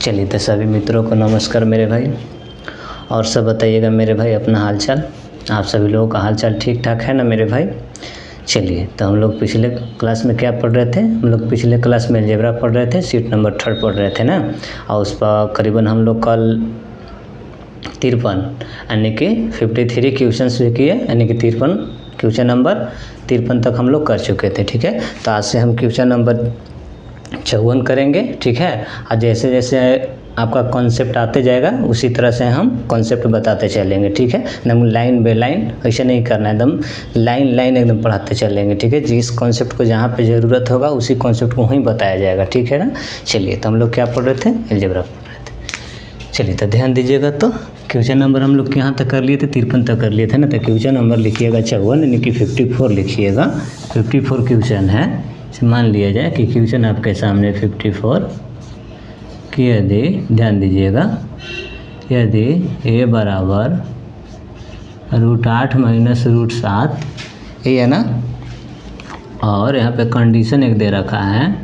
चलिए तो सभी मित्रों को नमस्कार मेरे भाई, और सब बताइएगा मेरे भाई अपना हालचाल। आप सभी लोगों का हालचाल ठीक ठाक है ना मेरे भाई। चलिए तो हम लोग पिछले क्लास में क्या पढ़ रहे थे, हम लोग पिछले क्लास में अलजेब्रा पढ़ रहे थे, सीट नंबर 3 पढ़ रहे थे ना। और उस पर करीबन हम लोग कल 53 यानी कि 53 क्वेश्चंस भी किए, यानी कि 53 क्वेश्चन नंबर 53 तक हम लोग कर चुके थे। ठीक है, तो आज से हम क्वेश्चन नंबर 54 करेंगे। ठीक है, और जैसे जैसे आपका कॉन्सेप्ट आते जाएगा उसी तरह से हम कॉन्सेप्ट बताते चलेंगे। ठीक है, एकदम लाइन बाय लाइन, ऐसे नहीं करना है, एकदम लाइन लाइन एकदम पढ़ाते चलेंगे। ठीक है, जिस कॉन्सेप्ट को जहाँ पे ज़रूरत होगा उसी कॉन्सेप्ट को ही बताया जाएगा। ठीक है ना। चलिए तो हम लोग क्या पढ़ रहे थे, अलजेब्रा पढ़ रहे थे। चलिए तो ध्यान दीजिएगा। तो क्वेश्चन नंबर हम लोग यहाँ तक कर लिए थे, 53 तक कर लिए थे ना। तो क्वेश्चन नंबर लिखिएगा 54 यानी कि 54 लिखिएगा। 54 क्वेश्चन है। मान लिया जाए कि क्वेश्चन आपके सामने 54 कि यदि, ध्यान दीजिएगा, यदि a बराबर √8 माइनस √7 ये है ना, और यहाँ पे कंडीशन एक दे रखा है,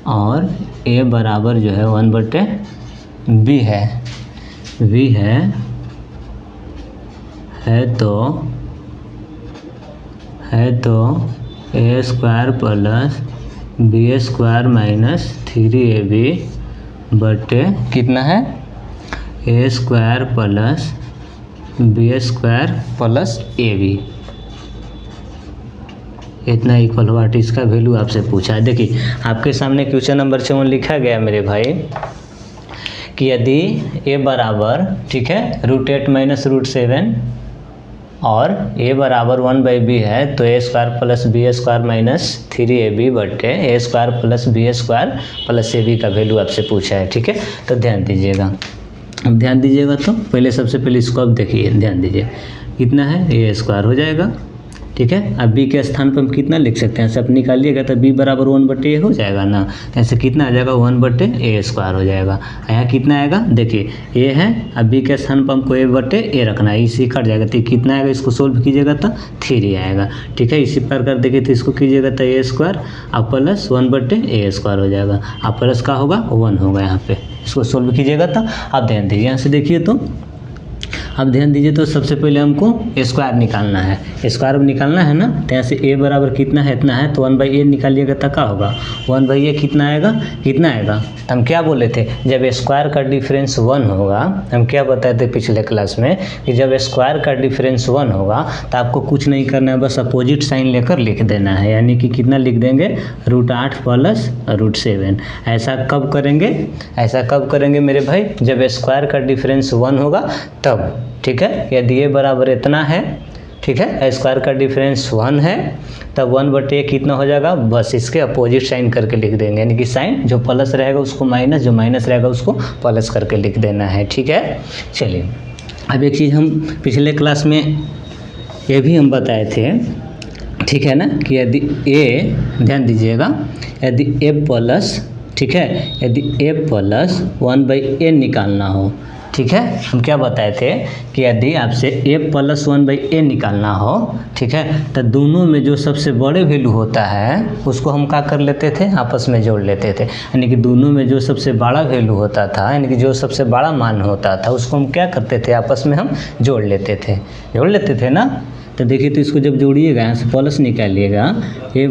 और a बराबर जो है 1/b है, v है तो a square plus b square minus 3ab बटे कितना है, a square plus b square plus ab, इतना इक्वल हुआ। इसका वैल्यू आपसे पूछा है। देखिए आपके सामने क्वेश्चन नंबर 54 लिखा गया मेरे भाई कि यदि a बराबर, ठीक है, √8 माइनस √7 और a बराबर 1/b है तो a square plus b square minus 3ab बटे a square plus b square plus ab का वैल्यू आपसे पूछा है। ठीक है, तो ध्यान दीजिएगा। अब ध्यान दीजिएगा तो पहले सबसे पहले इसको अब देखिए, ध्यान दीजिए, कितना है, a स्क्वायर हो जाएगा। ठीक है, अब b के स्थान पर हम कितना लिख सकते हैं, सब निकालिएगा तो b बराबर 1/a हो जाएगा ना। ऐसे कितना आ जाएगा, 1/a स्क्वायर हो जाएगा। यहाँ कितना आएगा, देखिए a है, अब b के स्थान पर हमको a/a रखना है, इसी कट जाएगा तो कितना आएगा, इसको सोल्व कीजिएगा तो 3 आएगा। ठीक है, इसी प्रकार देखिए तो इसको कीजिएगा तो a स्क्वायर अब प्लस 1/a स्क्वायर हो जाएगा, अब प्लस का होगा 1 होगा यहाँ पे, इसको सोल्व कीजिएगा तो। अब ध्यान दीजिए, यहाँ से देखिए तो, अब ध्यान दीजिए तो सबसे पहले हमको स्क्वायर निकालना है, स्क्वायर निकालना है ना। तो यहाँ से a बराबर कितना है, इतना है, तो 1/a निकालिएगा तो क्या होगा, 1/a कितना आएगा, कितना आएगा। हम क्या बोले थे, जब स्क्वायर का डिफरेंस 1 होगा, हम क्या बताए थे पिछले क्लास में कि जब स्क्वायर का डिफरेंस 1 होगा तो आपको कुछ नहीं करना है, बस अपोजिट साइन लेकर लिख देना है, यानी कि कितना लिख देंगे, √8 प्लस √7। ऐसा कब करेंगे, ऐसा कब करेंगे मेरे भाई, जब स्क्वायर का डिफरेंस 1 होगा तब। ठीक है, यदि ये बराबर इतना है, ठीक है, स्क्वायर का डिफरेंस 1 है, तब 1/a कितना हो जाएगा, बस इसके अपोजिट साइन करके लिख देंगे, यानी कि साइन जो प्लस रहेगा उसको माइनस, जो माइनस रहेगा उसको प्लस करके लिख देना है। ठीक है, चलिए अब एक चीज़ हम पिछले क्लास में ये भी हम बताए थे, ठीक है ना, कि यदि a, ध्यान दीजिएगा, यदि a प्लस, ठीक है, यदि a प्लस 1/a निकालना हो, ठीक है, हम क्या बताए थे कि यदि आपसे a प्लस 1/a निकालना हो, ठीक है, तो दोनों में जो सबसे बड़े वैल्यू होता है उसको हम क्या कर लेते थे, आपस में जोड़ लेते थे, यानी कि दोनों में जो सबसे बड़ा वैल्यू होता था, यानी कि जो सबसे बड़ा मान होता था उसको हम क्या करते थे, आपस में हम जोड़ लेते थे ना। तो देखिए तो इसको जब जोड़िएगा, यहाँ से प्लस निकालिएगा, a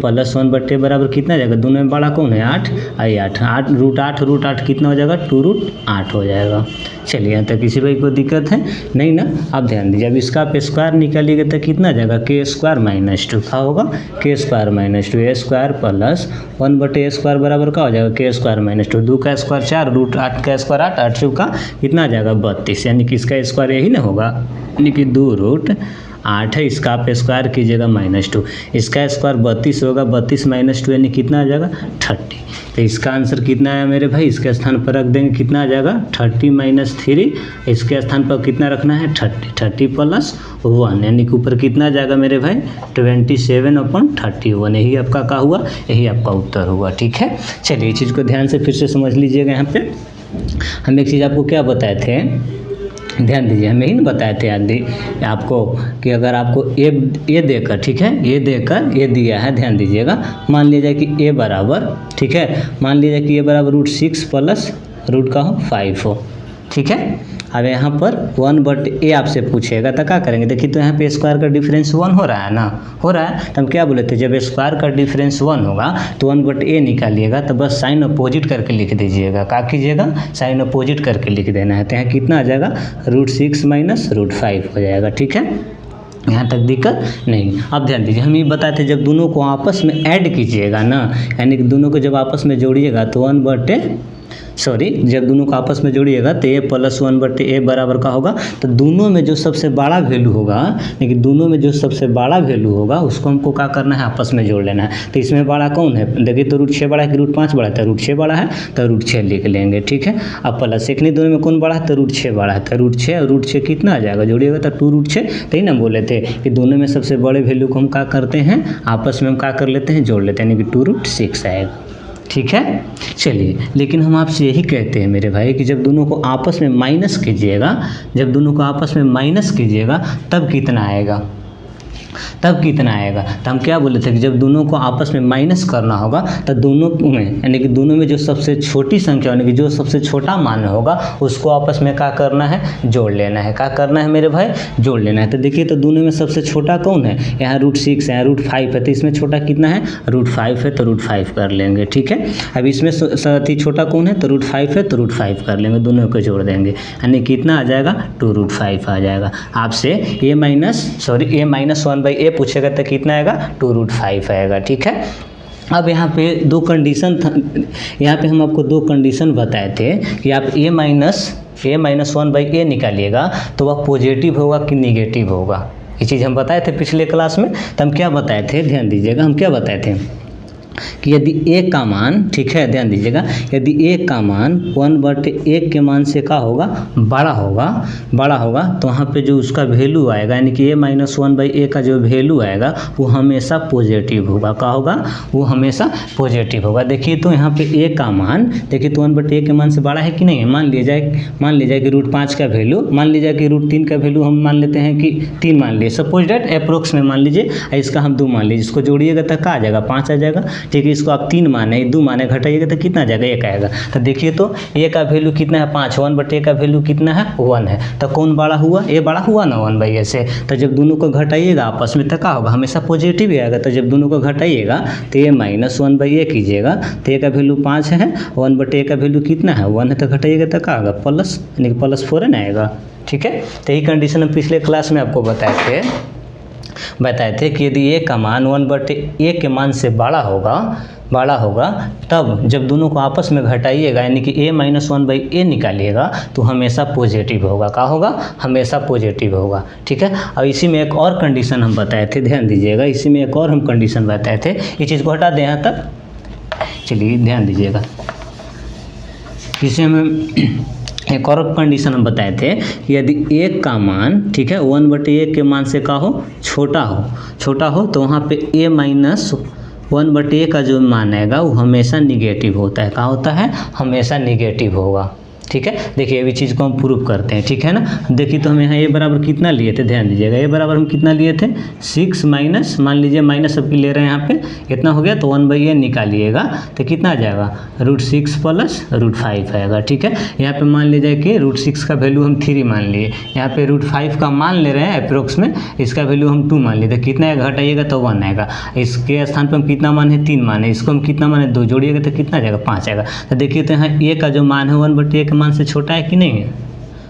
प्लस 1/a बराबर कितना जाएगा, दोनों में बड़ा कौन है, 8, आई 8, √8 कितना हो जाएगा, 2√8 हो जाएगा। चलिए यहाँ तक किसी भाई को दिक्कत है नहीं ना। अब ध्यान दीजिए, अब इसका आप स्क्वायर निकालिएगा तो कितना जाएगा, k स्क्वायर माइनस 2 का होगा, k square minus 2, a square plus 1/a square बराबर का हो जाएगा, k स्क्वायर माइनस 2, 2 का स्क्वायर 4, √8 का स्क्वायर 8, 8 का कितना आ जाएगा, 32, यानी कि इसका स्क्वायर यही ना होगा, यानी कि 2√8 है, इसका आप स्क्वायर कीजिएगा -2, इसका स्क्वायर 32 होगा, 32 -2 यानी कितना आ जाएगा, 30। तो इसका आंसर कितना है मेरे भाई, इसके स्थान पर रख देंगे, कितना आ जाएगा, 30 - 3, इसके स्थान पर कितना रखना है, 30 प्लस 1, यानी कि ऊपर कितना आ जाएगा मेरे भाई, 27/31। यही आपका क्या हुआ, यही आपका उत्तर हुआ। ठीक है, चलिए इस चीज़ को ध्यान से फिर से समझ लीजिएगा। यहाँ पे हम एक चीज़ आपको क्या बताए थे ध्यान दीजिए, हमें ही बताए थे आदि आपको कि अगर आपको ए देकर, ठीक है, ए देकर ए दिया है, ध्यान दीजिएगा, मान लिया जाए कि ए बराबर, ठीक है, मान लिया जाए कि ए बराबर √6 प्लस रूट का हो 5 हो, ठीक है। अब यहाँ पर 1/a आपसे पूछेगा तो क्या करेंगे, देखिए तो यहाँ पे स्क्वायर का डिफरेंस 1 हो रहा है ना, हो रहा है, तो हम क्या बोले थे, जब स्क्वायर का डिफरेंस 1 होगा तो 1/a निकालिएगा, तो बस साइन अपोजिट करके लिख दीजिएगा, क्या कीजिएगा, साइन अपोजिट करके लिख देना है, तो यहाँ कितना आ जाएगा, √6 माइनस √5 हो जाएगा, ठीक है। यहाँ तक दिक्कत नहीं। अब ध्यान दीजिए, हम ये बताए थे जब दोनों को आपस में ऐड कीजिएगा ना, यानी कि दोनों को जब आपस में जोड़िएगा तो जब दोनों को आपस में जोड़िएगा तो a + 1/a बराबर का होगा, तो दोनों में जो सबसे बड़ा वैल्यू होगा, लेकिन दोनों में जो सबसे बड़ा वैल्यू होगा उसको हमको क्या करना है, आपस में जोड़ लेना है। तो इसमें बड़ा कौन है, देखिए तो √6 बड़ा है कि √5 बड़ा है, तो √6 बड़ा है, तो √6 लिख लेंगे, ठीक है। अब प्लस सेकंड दोनों में कौन बड़ा है, तो √6 बड़ा है, तो √6 और √6 कितना आ जाएगा, जोड़िएगा तो 2√6, तो ही ना बोले थे कि दोनों में सबसे बड़े वैल्यू को हम क्या करते हैं, आपस में हम क्या कर लेते हैं, जोड़ लेते हैं, यानी कि 2√6 आएगा, ठीक है। चलिए, लेकिन हम आपसे यही कहते हैं मेरे भाई कि जब दोनों को आपस में माइनस कीजिएगा, जब दोनों को आपस में माइनस कीजिएगा तब कितना आएगा, तब कितना आएगा, तो हम क्या बोले थे कि जब दोनों को आपस में माइनस करना होगा तो दोनों में, यानी कि दोनों में जो सबसे छोटी संख्या, यानी कि जो सबसे छोटा मान होगा उसको आपस में क्या करना है, जोड़ लेना है, क्या करना है मेरे भाई, जोड़ लेना है। तो देखिए तो दोनों में सबसे छोटा कौन है, यहाँ √6 है, यहाँ √5 है, तो इसमें छोटा कितना है, √5 है, तो √5 कर लेंगे, ठीक है। अब इसमें साथी छोटा कौन है, तो √5 है, तो √5 कर लेंगे, दोनों को जोड़ देंगे, यानी कितना आ जाएगा, 2√5 आ जाएगा। आपसे a -1/a पूछेगा तो कितना आएगा, 2√5 आएगा, ठीक है। अब यहाँ पे दो कंडीशन था, यहाँ पे हम आपको दो कंडीशन बताए थे कि आप a -1/a निकालिएगा तो वह पॉजिटिव होगा कि निगेटिव होगा, ये चीज़ हम बताए थे पिछले क्लास में। तो हम क्या बताए थे, ध्यान दीजिएगा, हम क्या बताए थे कि यदि a का मान, ठीक है, ध्यान दीजिएगा, यदि a का मान 1/a के मान से क्या होगा, बड़ा होगा, तो वहाँ पे जो उसका वैल्यू आएगा, यानी कि a -1/a का जो वैल्यू आएगा वो हमेशा पॉजिटिव होगा, क्या होगा, वो हमेशा पॉजिटिव होगा। देखिए तो यहाँ पे a का मान, देखिए तो 1/a के मान से बड़ा है कि नहीं है, मान लिया जाए कि √5 का वैल्यू, मान लीजिए कि √3 का वैल्यू हम मान लेते हैं कि 3 मान लिए, सपोज डेट अप्रोक्स में मान लीजिए, इसका हम 2 मान लीजिए, इसको जोड़िएगा तो क्या आ जाएगा, 5 आ जाएगा, ठीक है। इसको आप 3 माने, 2 माने, घटाइएगा तो कितना आ जाएगा, 1 आएगा। तो देखिए तो a का वैल्यू कितना है, 5, 1/a का वैल्यू कितना है, 1 है, तो कौन बड़ा हुआ, a बड़ा हुआ ना 1/a से। तो जब दोनों को घटाइएगा आपस में तो क्या होगा, हमेशा पॉजिटिव ही आएगा। तो जब दोनों को घटाइएगा तो a -1/a कीजिएगा, तो a का वैल्यू 5 है, 1/a का वैल्यू कितना है, 1 है, तो घटाइएगा तो क्या होगा, प्लस, यानी कि +4 ना आएगा, ठीक है। तो यही कंडीशन हम पिछले क्लास में आपको बताए थे कि यदि a का मान 1/a के मान से बड़ा होगा तब जब दोनों को आपस में घटाइएगा, यानी कि a -1/a निकालिएगा तो हमेशा पॉजिटिव होगा, क्या होगा, हमेशा पॉजिटिव होगा, ठीक है। अब इसी में एक और कंडीशन हम बताए थे, ध्यान दीजिएगा, इसी में एक और हम कंडीशन बताए थे, इस चीज़ को हटा दें यहाँ तक, चलिए ध्यान दीजिएगा, इसे हम एक और कंडीशन हम बताए थे कि यदि a का मान, ठीक है, 1/a के मान से क्या हो, छोटा हो तो वहाँ पे a -1/a का जो मान आएगा वो हमेशा निगेटिव होता है, क्या होता है, हमेशा निगेटिव होगा, ठीक है। देखिए अभी चीज़ को हम प्रूव करते हैं, ठीक है ना। देखिए तो हम यहाँ a बराबर कितना लिए थे, ध्यान दीजिएगा, a बराबर हम कितना लिए थे, 6 माइनस, मान लीजिए माइनस सबकी ले रहे हैं यहाँ पे, कितना हो गया, तो 1/a निकालिएगा तो कितना आ जाएगा, √6 प्लस √5 आएगा, ठीक है। यहाँ पे मान लीजिए कि √6 का वैल्यू हम 3 मान लिए, यहाँ पे √5 का मान ले रहे हैं अप्रोक्स में, इसका वैल्यू हम 2 मान लिए, तो कितना आएगा, घटाइएगा तो 1 आएगा, इसके स्थान पर हम कितना माने, 3 माने, इसको हम कितना माने, 2, जोड़िएगा तो कितना आ जाएगा, 5 आएगा। तो देखिए तो यहाँ a का जो मान है 1/a के मान से छोटा है कि नहीं है,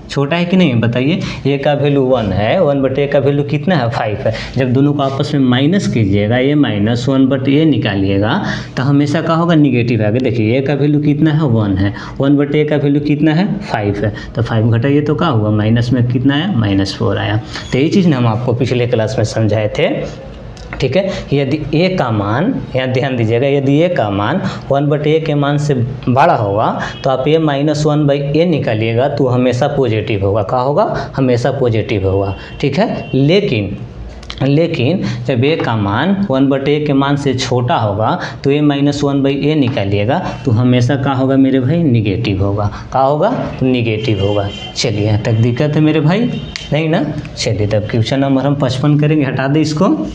छोटा है कि नहीं, बताइए। a का वैल्यू 1 है, 1/a का वैल्यू कितना है, 5 है। जब दोनों को आपस में माइनस कीजिएगा, a -1/a निकालिएगा तो हमेशा क्या होगा, निगेटिव आएगा। देखिए a का वैल्यू कितना है, 1 है, 1/a का वैल्यू कितना है, 5 है, तो 5 घटाइए तो क्या हुआ, माइनस में कितना आया, -4 आया। तो यही चीज़ हम आपको पिछले क्लास में समझाए थे, ठीक है। यदि a का मान, यहाँ ध्यान दीजिएगा, यदि a का मान 1/a के मान से बड़ा होगा तो आप a -1/a निकालिएगा तो हमेशा पॉजिटिव होगा, क्या होगा, हमेशा पॉजिटिव होगा, ठीक है। लेकिन जब ए का मान 1/a के मान से छोटा होगा तो a माइनस 1/a निकालिएगा तो हमेशा क्या होगा मेरे भाई, निगेटिव होगा। क्या होगा, तो निगेटिव होगा। चलिए यहाँ तक दिक्कत है मेरे भाई, नहीं ना। चलिए तब क्वेश्चन नंबर हम 55 करेंगे, हटा दें इसको।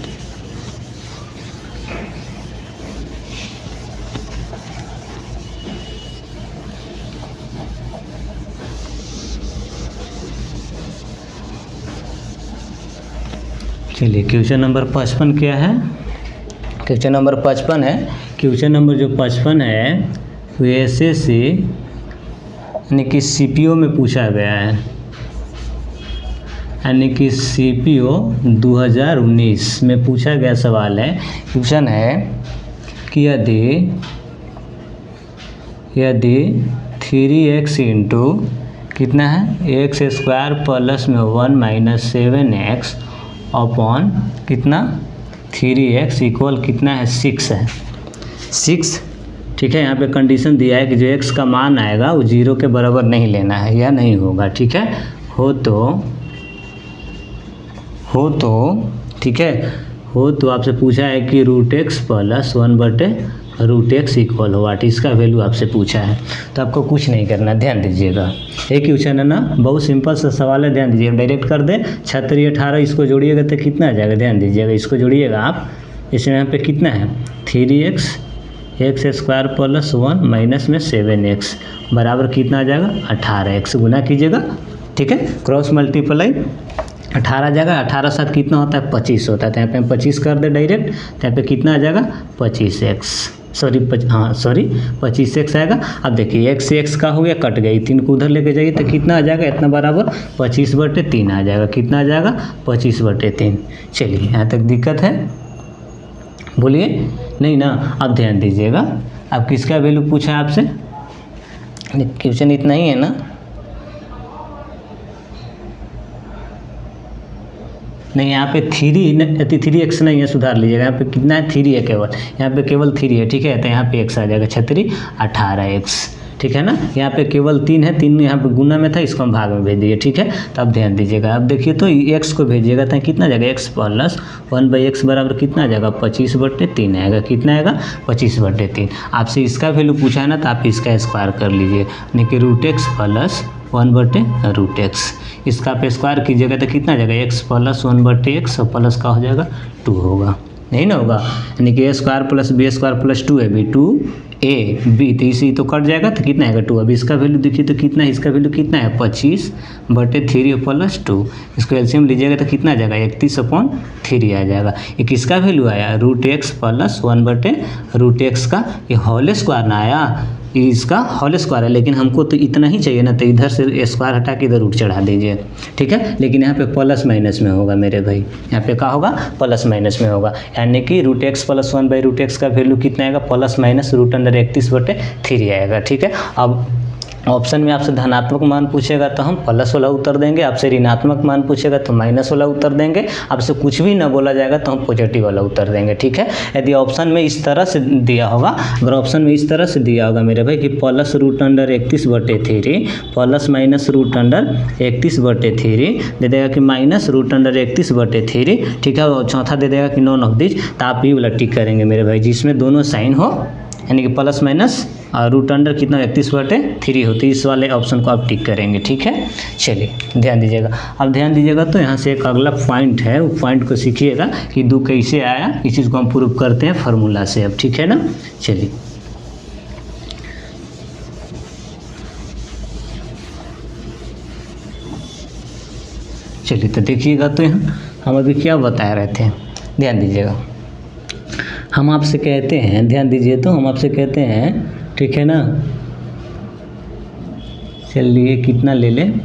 चलिए क्वेश्चन नंबर 55 क्या है, क्वेश्चन नंबर 55 है। क्वेश्चन नंबर जो 55 है वो एसएससी यानी कि सीपीओ में पूछा गया है, यानी कि सीपीओ 2019 में पूछा गया सवाल है। क्वेश्चन है कि यदि 3x इंटू कितना है, एक्स स्क्वायर प्लस में 1 माइनस 7x अपॉन कितना 3x इक्वल कितना है 6 है, 6। ठीक है, यहाँ पे कंडीशन दिया है कि जो x का मान आएगा वो 0 के बराबर नहीं लेना है या नहीं होगा। ठीक है, हो तो ठीक है, हो तो आपसे पूछा है कि √x प्लस 1/√x इक्वल हो वाट, इसका वैल्यू आपसे पूछा है। तो आपको कुछ नहीं करना, ध्यान दीजिएगा। एक क्वेश्चन है ना, बहुत सिंपल सा सवाल है, ध्यान दीजिएगा। डायरेक्ट कर दें 36 18, इसको जोड़िएगा तो कितना आ जाएगा, ध्यान दीजिएगा, इसको जोड़िएगा आप। इसमें यहाँ पे कितना है 3x x square plus 1 minus में 7x बराबर कितना आ जाएगा 18x, गुना कीजिएगा। ठीक है, क्रॉस मल्टीप्लाई 18 जाएगा, 18 साथ कितना होता है 25 होता है, तो यहाँ पे हम 25 कर दे डायरेक्ट, तो यहाँ पे कितना आ जाएगा 25x, सॉरी 25x आएगा। अब देखिए x से x का हो गया, कट गई, 3 को उधर लेके जाइए तो कितना आ जाएगा, इतना बराबर 25/3 आ जाएगा। कितना आ जाएगा 25/3। चलिए यहाँ तक दिक्कत है, बोलिए नहीं ना। अब ध्यान दीजिएगा, अब किसका वैल्यू पूछा है आपसे, क्वेश्चन इतना ही है ना। नहीं, यहाँ पे 3x नहीं है, सुधार लीजिएगा। यहाँ पे कितना है 3 है केवल, यहाँ पे केवल 3 है। ठीक है, तो यहाँ पे x आ जाएगा 36 18x। ठीक है ना, यहाँ पे केवल 3 है, 3 यहाँ पे गुना में था, इसको हम भाग में भेज दिए। ठीक है, तो अब ध्यान दीजिएगा, अब देखिए तो x को भेजिएगा तो कितना आ जाएगा x प्लस 1/x बराबर कितना आ जाएगा 25/3 आएगा। कितना आएगा 25/3। आपसे इसका वैल्यू पूछा है ना, तो आप इसका स्क्वायर कर लीजिए, यानी कि √x प्लस 1/√x। इसका आप स्क्वायर कीजिएगा तो कितना आ जाएगा x प्लस 1/x और प्लस का हो जाएगा 2 होगा, नहीं ना होगा, यानी कि a² प्लस b² प्लस 2 है, 2ab, तो इसी तो कट जाएगा तो कितना आएगा 2। अब इसका वैल्यू देखिए तो कितना है, इसका वैल्यू कितना है 25/3 प्लस 2, इसको एलसीएम लीजिएगा तो कितना आ जाएगा 31/3 आ जाएगा। ये किसका वैल्यू आया √x प्लस 1/√x का, ये होल स्क्वायर ना आया, इसका होल स्क्वायर है, लेकिन हमको तो इतना ही चाहिए ना, तो इधर से स्क्वायर हटा के इधर रूट चढ़ा दीजिए। ठीक है, लेकिन यहाँ पे प्लस माइनस में होगा मेरे भाई, यहाँ पे क्या होगा प्लस माइनस में होगा, यानी कि √x प्लस 1/√x का वैल्यू कितना आएगा प्लस माइनस √31/3 आएगा। ठीक है, अब ऑप्शन में आपसे धनात्मक मान पूछेगा तो हम प्लस वाला उत्तर देंगे, आपसे ऋणात्मक मान पूछेगा तो माइनस वाला उत्तर देंगे, आपसे कुछ भी ना बोला जाएगा तो हम पॉजिटिव वाला उत्तर देंगे। ठीक है, यदि ऑप्शन में इस तरह से दिया होगा, अगर ऑप्शन में इस तरह से दिया होगा मेरे भाई कि प्लस √31/3 प्लस माइनस √31/3 दे देगा कि माइनस √31/3, ठीक है, और चौथा दे देगा कि नॉन ऑफ दिस, तो आप ये वाला टिक करेंगे मेरे भाई जिसमें दोनों साइन हो, यानी कि प्लस माइनस √अंडर कितना 31/3 होती है, इस वाले ऑप्शन को आप टिक करेंगे। ठीक है, चलिए ध्यान दीजिएगा। अब ध्यान दीजिएगा तो यहाँ से एक अगला पॉइंट है, वो पॉइंट को सीखिएगा कि 2 कैसे आया, इस चीज़ को हम प्रूव करते हैं फार्मूला से। अब ठीक है ना, चलिए तो देखिएगा, तो यहाँ हम अभी क्या बता रहे थे, ध्यान दीजिएगा। हम आपसे कहते हैं, ध्यान दीजिए, तो हम आपसे कहते हैं, ठीक है ना, चलिए कितना ले लें,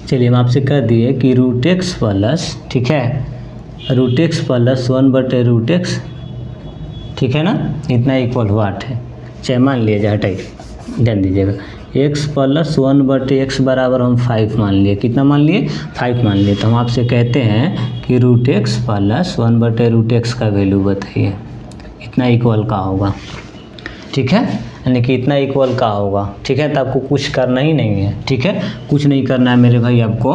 चलिए हम आपसे कह दिए कि √x प्लस, ठीक है, √x प्लस 1/√x, ठीक है ना, इतना इक्वल वाट है, चाहे मान लिया जाए, हटाइए, ध्यान दीजिएगा, x प्लस 1/x बराबर हम 5 मान लिए, कितना मान लिए 5 मान लिए। तो हम आपसे कहते हैं कि √x प्लस 1/√x का वैल्यू बताइए, इतना इक्वल का होगा। ठीक है, यानी कि इतना इक्वल का होगा, ठीक है। तो आपको कुछ करना ही नहीं है, ठीक है, कुछ नहीं करना है मेरे भाई आपको,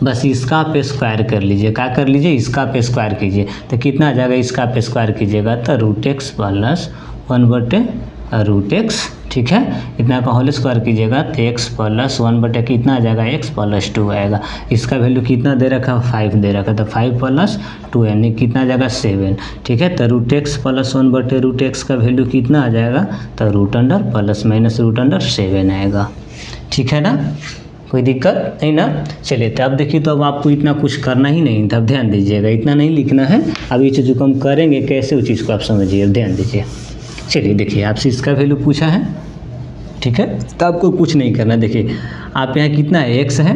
बस इसका आप स्क्वायर कर लीजिए। क्या कर लीजिए? इसका आप स्क्वायर कीजिए। तो कितना आ जाएगा? इसका आप स्क्वायर कीजिएगा तो रूट एक्स प्लस 1/√x, ठीक है। इतना का होल स्क्वायर कीजिएगा तो x प्लस 1 कितना आ जाएगा? x प्लस 2 आएगा। इसका वैल्यू कितना दे रखा है? 5 दे रखा है, तो 5 प्लस 2 यानी कितना आ जाएगा? 7, ठीक है। तो रूट एक्स प्लस 1/√x का वैल्यू कितना आ जाएगा? तो root under plus minus root under 7 आएगा, ठीक है ना। कोई दिक्कत नहीं ना। चलिए तो अब देखिए, तो अब आपको इतना कुछ करना ही नहीं था, अब ध्यान दीजिएगा, इतना नहीं लिखना है। अब ये चीज़ जो हम करेंगे कैसे, उस चीज़ को आप समझिए, अब ध्यान दीजिए। चलिए देखिए, आपसे इसका वैल्यू पूछा है, ठीक है, तो आपको कुछ नहीं करना। देखिए आप यहाँ कितना है? x है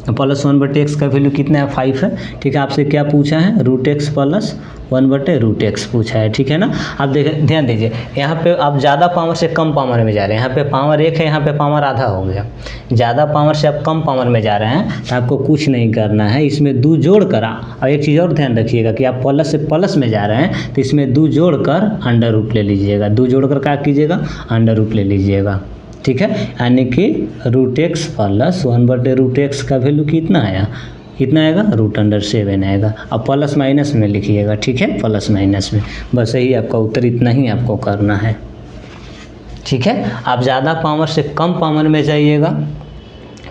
प्लस 1/x का वैल्यू कितना है? 5 है, ठीक है। आपसे क्या पूछा है? रूट एक्स प्लस 1/√x पूछा है, ठीक है ना। आप देखें, ध्यान दीजिए, यहाँ पे आप ज़्यादा पावर से कम पावर में जा रहे हैं। यहाँ पे पावर 1 है, यहाँ पे पावर आधा हो गया। ज़्यादा पावर से आप कम पावर में जा रहे हैं तो आपको कुछ नहीं करना है, इसमें 2 जोड़ कर। और एक चीज़ और ध्यान रखिएगा कि आप प्लस से प्लस में जा रहे हैं तो इसमें 2 जोड़ कर अंडर रूट ले लीजिएगा। 2 जोड़ कर क्या कीजिएगा? अंडर रूट ले लीजिएगा, ठीक है। यानी कि रूट एक्स प्लस 1/√x का वैल्यू कितना आया? कितना आएगा? रूट अंडर 7 आएगा। अब प्लस माइनस में लिखिएगा, ठीक है, प्लस माइनस में। बस यही आपका उत्तर, इतना ही आपको करना है, ठीक है। आप ज़्यादा पावर से कम पावर में जाइएगा,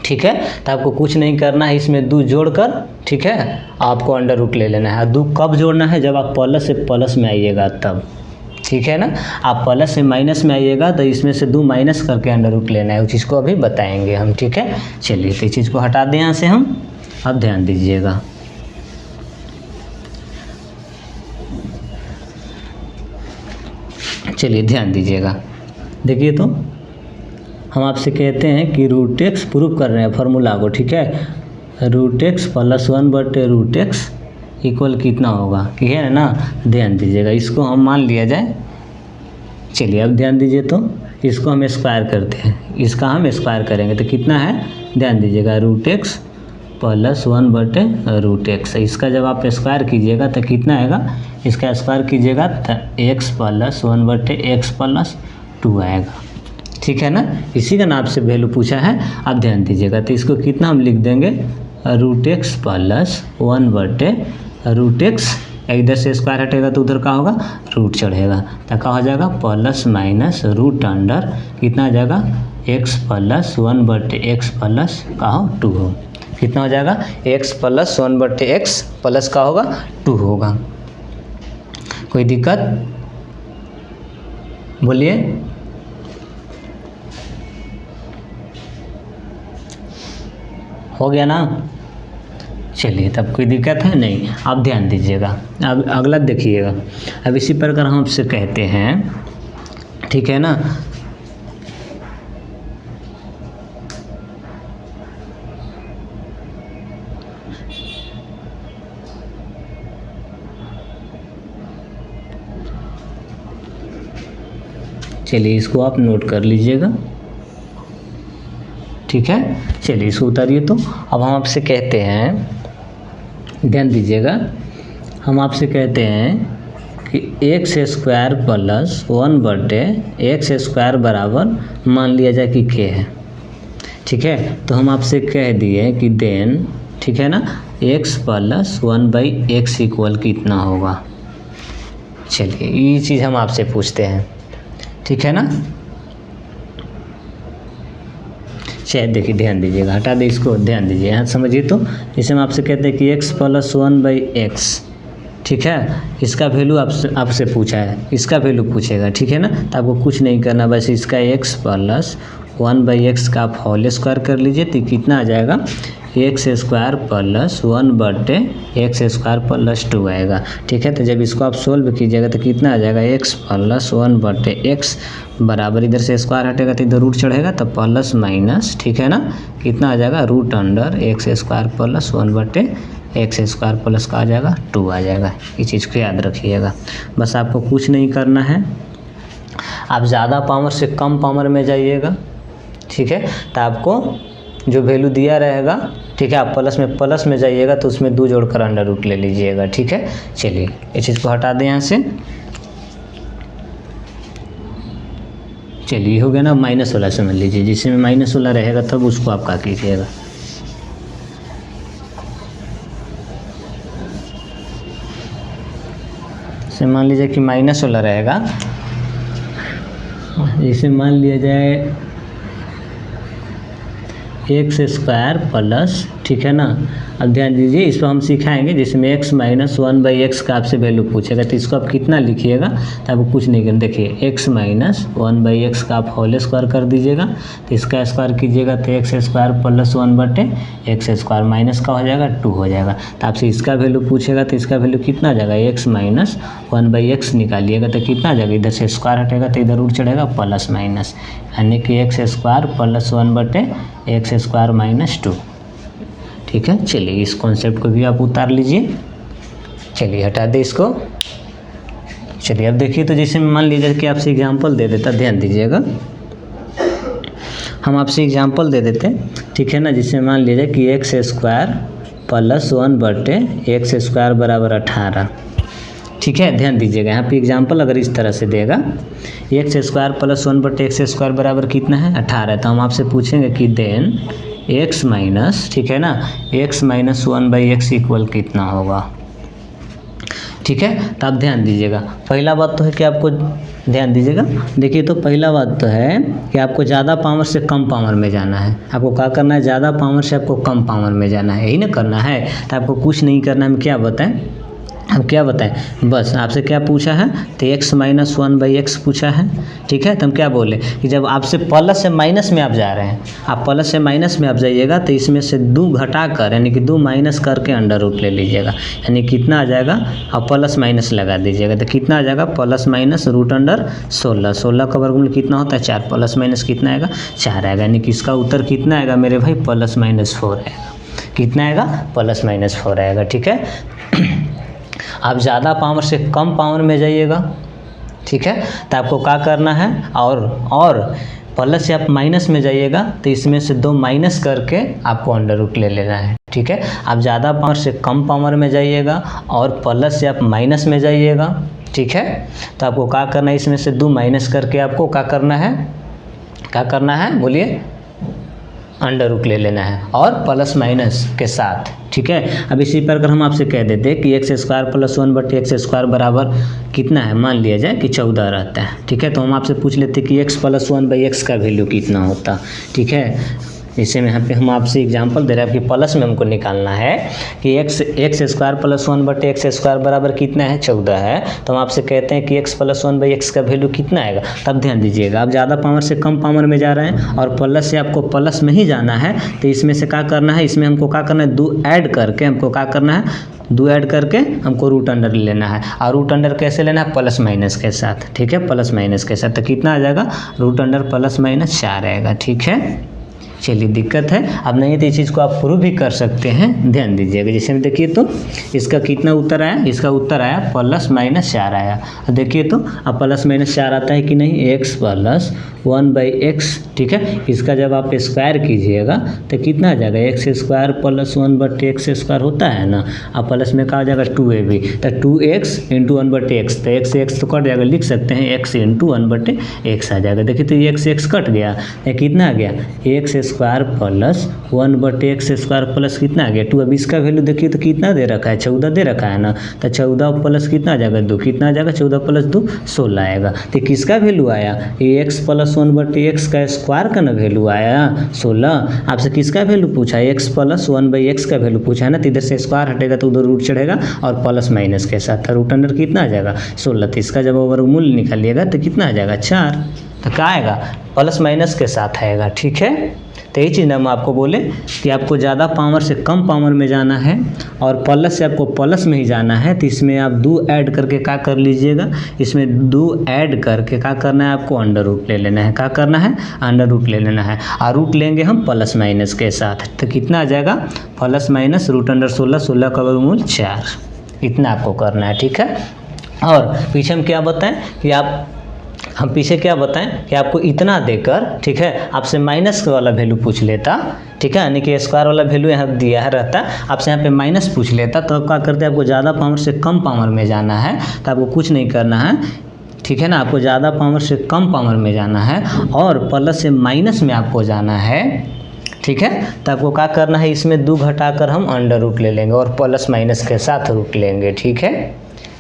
ठीक है, तो आपको कुछ नहीं करना है, इसमें 2 जोड़कर, ठीक है, आपको अंडर रूट ले लेना है। 2 कब जोड़ना है? जब आप प्लस से प्लस में आइएगा तब, ठीक है ना। आप प्लस से माइनस में आइएगा तो इसमें से 2 माइनस करके अंडर रूट लेना है, उस चीज़ को अभी बताएंगे हम, ठीक है। चलिए तो इस चीज़ को हटा दें यहाँ से हम। अब ध्यान दीजिएगा, चलिए ध्यान दीजिएगा। देखिए तो हम आपसे कहते हैं कि रूट एक्स प्रूव कर रहे हैं फार्मूला को, ठीक है। Root X plus 1/√x equal कितना होगा, ठीक है ना। ध्यान दीजिएगा, इसको हम मान लिया जाए। चलिए अब ध्यान दीजिए, तो इसको हम स्क्वायर करते हैं, इसका हम स्क्वायर करेंगे तो कितना है? ध्यान दीजिएगा, रूट एक्स प्लस 1/√x। इसका जब आप स्क्वायर कीजिएगा तो कितना आएगा? इसका स्क्वायर कीजिएगा तो x प्लस 1/x प्लस 2 आएगा, ठीक है ना। इसी का नाम से वैल्यू पूछा है। अब ध्यान दीजिएगा, तो इसको कितना हम लिख देंगे? Root X plus 1/√x। इधर से स्क्वायर हटेगा तो उधर का होगा? रूट चढ़ेगा, तो क्या हो जाएगा? प्लस माइनस रूट अंडर कितना आ जाएगा? x प्लस 1/x प्लस का हो 2 हो। कितना हो जाएगा? x प्लस 1/x प्लस का होगा 2 होगा। कोई दिक्कत? बोलिए। हो गया ना? चलिए तब कोई दिक्कत है नहीं। आप ध्यान दीजिएगा, अब अगला देखिएगा। अब इसी प्रकार हम आपसे कहते हैं, ठीक है ना, चलिए इसको आप नोट कर लीजिएगा, ठीक है। चलिए इसको उतारिए। तो अब हम आपसे कहते हैं, ध्यान दीजिएगा, हम आपसे कहते हैं कि एक्स स्क्वायर प्लस 1/x² बराबर मान लिया जाए कि k है, ठीक है। तो हम आपसे कह दिए कि देन, ठीक है ना, x प्लस 1/x इक्वल कितना होगा। चलिए ये चीज़ हम आपसे पूछते हैं, ठीक है ना। चलिए देखिए, ध्यान दीजिएगा, हटा दे इसको, ध्यान दीजिए, यहाँ समझिए। तो जैसे हम आपसे कहते हैं कि x प्लस 1/x, ठीक है, इसका वैल्यू आपसे पूछा है, इसका वैल्यू पूछेगा, ठीक है ना। तो आपको कुछ नहीं करना, बस इसका x प्लस 1/x का आप होल स्क्वायर कर लीजिए तो कितना आ जाएगा? x² प्लस 1/x² प्लस 2 आएगा, ठीक है। तो जब इसको आप सोल्व कीजिएगा तो कितना आ जाएगा? x प्लस 1/x बराबर, इधर से स्क्वायर हटेगा तो इधर रूट चढ़ेगा तो प्लस माइनस, ठीक है ना, कितना आ जाएगा? Root under x² plus 1/x² plus का आ जाएगा 2 आ जाएगा। इस चीज़ को याद रखिएगा। बस आपको कुछ नहीं करना है, आप ज़्यादा पावर से कम पावर में जाइएगा, ठीक है। तो आपको जो वैल्यू दिया रहेगा, ठीक है, आप प्लस में जाइएगा तो उसमें 2 जोड़कर अंडर रूट ले लीजिएगा, ठीक है। चलिए इस चीज़ को हटा दें यहाँ से। चलिए हो गया ना। माइनस वाला समझ लीजिए, जिसमें माइनस वाला रहेगा तब उसको आप क्या कीजिएगा। जैसे मान लीजिए कि माइनस वाला रहेगा, जैसे मान लिया जाए एक्स स्क्वायर प्लस, ठीक है ना। अब ध्यान दीजिए, इस पर हम सिखाएंगे जिसमें x माइनस 1/x का आपसे वैल्यू पूछेगा, तो इसको आप कितना लिखिएगा, तो आपको कुछ नहीं करना। देखिए x माइनस 1/x का आप होल स्क्वायर कर दीजिएगा, तो इसका स्क्वायर कीजिएगा तो x square plus 1/x square minus का हो जाएगा 2 हो जाएगा। तो आपसे इसका वैल्यू पूछेगा तो इसका वैल्यू कितना आ जाएगा, x माइनस 1/x निकालिएगा तो कितना आ जाएगा, इधर से स्क्वायर हटेगा तो इधर उठ चढ़ेगा प्लस माइनस, यानी कि x square plus 1/x square minus 2। ठीक है, चलिए इस कॉन्सेप्ट को भी आप उतार लीजिए। चलिए हटा दे इसको। चलिए अब देखिए, तो जैसे मान लीजिए कि आपसे एग्जांपल दे देता, ध्यान दीजिएगा, हम आपसे एग्जांपल दे देते, ठीक है ना। जिसमें मान लीजिए कि x square plus 1/x square बराबर 18। ठीक है, ध्यान दीजिएगा, यहाँ पे एग्जांपल अगर इस तरह से देगा, x square plus 1/x square बराबर कितना है, 18, तो हम आपसे पूछेंगे कि देन x माइनस, ठीक है ना, x माइनस 1/x इक्वल कितना होगा। ठीक है, तो आप ध्यान दीजिएगा, पहला बात तो है कि आपको ध्यान दीजिएगा। देखिए, तो पहला बात तो है कि आपको ज़्यादा पावर से कम पावर में जाना है। आपको क्या करना है, ज़्यादा पावर से आपको कम पावर में जाना है, यही ना करना है। तो आपको कुछ नहीं करना है, हम क्या बताएं, हम क्या बताएं, बस आपसे क्या पूछा है, तो x माइनस 1/x पूछा है। ठीक है, तो हम क्या बोले कि जब आपसे प्लस से माइनस में आप जा रहे हैं, आप प्लस से माइनस में आप जाइएगा तो इसमें से 2 घटा कर, यानी कि 2 माइनस करके अंडर रूट ले लीजिएगा, यानी कितना आ जाएगा, आप प्लस माइनस लगा दीजिएगा तो कितना आ जाएगा, प्लस माइनस रूट अंडर 16। 16 का वर्गमूल कितना होता है, 4, प्लस माइनस कितना आएगा, 4 आएगा, यानी कि इसका उत्तर कितना आएगा मेरे भाई, प्लस माइनस 4 आएगा। कितना आएगा, प्लस माइनस 4 आएगा। ठीक है, आप ज़्यादा पावर से कम पावर में जाइएगा। ठीक है, तो आपको क्या करना है, और प्लस से आप माइनस में जाइएगा तो इसमें से 2 माइनस करके आपको अंडर रूट ले लेना है। ठीक है, आप ज़्यादा पावर से कम पावर में जाइएगा और प्लस से आप माइनस में जाइएगा। ठीक है, तो आपको क्या करना है, इसमें से 2 माइनस करके आपको क्या करना है, क्या करना है बोलिए, अंडर रूट ले लेना है और प्लस माइनस के साथ। ठीक है, अब इसी प्रकार हम आपसे कह देते कि x square plus 1/x square बराबर कितना है, मान लिया जाए कि 14 रहता है। ठीक है, तो हम आपसे पूछ लेते कि x प्लस 1/x का वैल्यू कितना होता। ठीक है, जैसे में यहाँ पे हम आपसे एग्जांपल दे रहे हैं कि प्लस में हमको निकालना है कि x square plus 1/x square बराबर कितना है, 14 है। तो हम आपसे कहते हैं कि x प्लस 1/x का वैल्यू कितना आएगा। तब ध्यान दीजिएगा, आप ज़्यादा पावर से कम पावर में जा रहे हैं और प्लस से आपको प्लस में ही जाना है, तो इसमें से क्या करना है, इसमें हमको क्या करना है, 2 ऐड करके हमको क्या करना है, 2 ऐड करके हमको रूट अंडर लेना है। और रूट अंडर कैसे लेना है, प्लस माइनस के साथ। ठीक है, प्लस माइनस के साथ, तो कितना आ जाएगा, रूट अंडर प्लस माइनस 4 आएगा। ठीक है, चलिए दिक्कत है, अब नहीं तो इस चीज़ को आप प्रूव भी कर सकते हैं। ध्यान दीजिएगा, जैसे में देखिए तो इसका कितना उत्तर आया, इसका उत्तर आया प्लस माइनस 4 आया। देखिए तो अब प्लस माइनस 4 आता है कि नहीं, x प्लस 1/x। ठीक है, इसका जब आप स्क्वायर कीजिएगा तो कितना आ जाएगा, x square plus 1/x square होता है ना, अब प्लस में क्या आ जाएगा, 2ab, तो 2x इंटू 1/x, तो x तो कट जाएगा, लिख सकते हैं x इंटू 1/x आ जाएगा। देखिए तो ये x कट गया, तो कितना आ गया, x square plus 1/x square plus कितना आ गया, 2। अब इसका वैल्यू देखिए तो कितना दे रखा है, 14 दे रखा है ना, तो 14 प्लस कितना आ जाएगा, 2, कितना आ जाएगा, 14 प्लस 2 16 आएगा। तो किसका वैल्यू आया, ये x प्लस 1/x का स्क्वायर का ना वैल्यू आया 16। आपसे किसका वैल्यू पूछा है, x प्लस 1/x का वैल्यू पूछा है ना, तो इधर से स्क्वायर हटेगा तो उधर रूट चढ़ेगा और प्लस माइनस के साथ रूट अंडर कितना आ जाएगा, 16। तो इसका जब वर्गमूल निकालिएगा तो कितना आ जाएगा, 4। तो क्या आएगा, प्लस माइनस के साथ आएगा। ठीक है, तो यही चीज़ हम आपको बोले कि आपको ज़्यादा पावर से कम पावर में जाना है और प्लस से आपको प्लस में ही जाना है, तो इसमें आप 2 ऐड करके क्या कर लीजिएगा, इसमें 2 ऐड करके क्या करना है, आपको अंडर रूट ले लेना है। क्या करना है, अंडर रूट ले लेना है, और रूट लेंगे हम प्लस माइनस के साथ, तो कितना आ जाएगा, प्लस माइनस रूट अंडर 16, 16 का वर्गमूल 4, इतना आपको करना है। ठीक है, और पीछे हम क्या बताएं कि हम पीछे क्या बताएं कि आपको इतना देकर, ठीक है, आपसे माइनस वाला वैल्यू पूछ लेता। ठीक है, यानी कि स्क्वायर वाला वैल्यू यहाँ दिया है रहता, आपसे यहाँ पे माइनस पूछ लेता, तो आप क्या करते हैं, आपको ज़्यादा पावर से कम पावर में जाना है, तो आपको कुछ नहीं करना है, ठीक है ना, आपको ज़्यादा पावर से कम पावर में जाना है और प्लस से माइनस में आपको जाना है, ठीक है। तो आपको क्या करना है, इसमें 2 घटाकर हम अंडर रूट ले लेंगे और प्लस माइनस के साथ रूट लेंगे, ठीक है।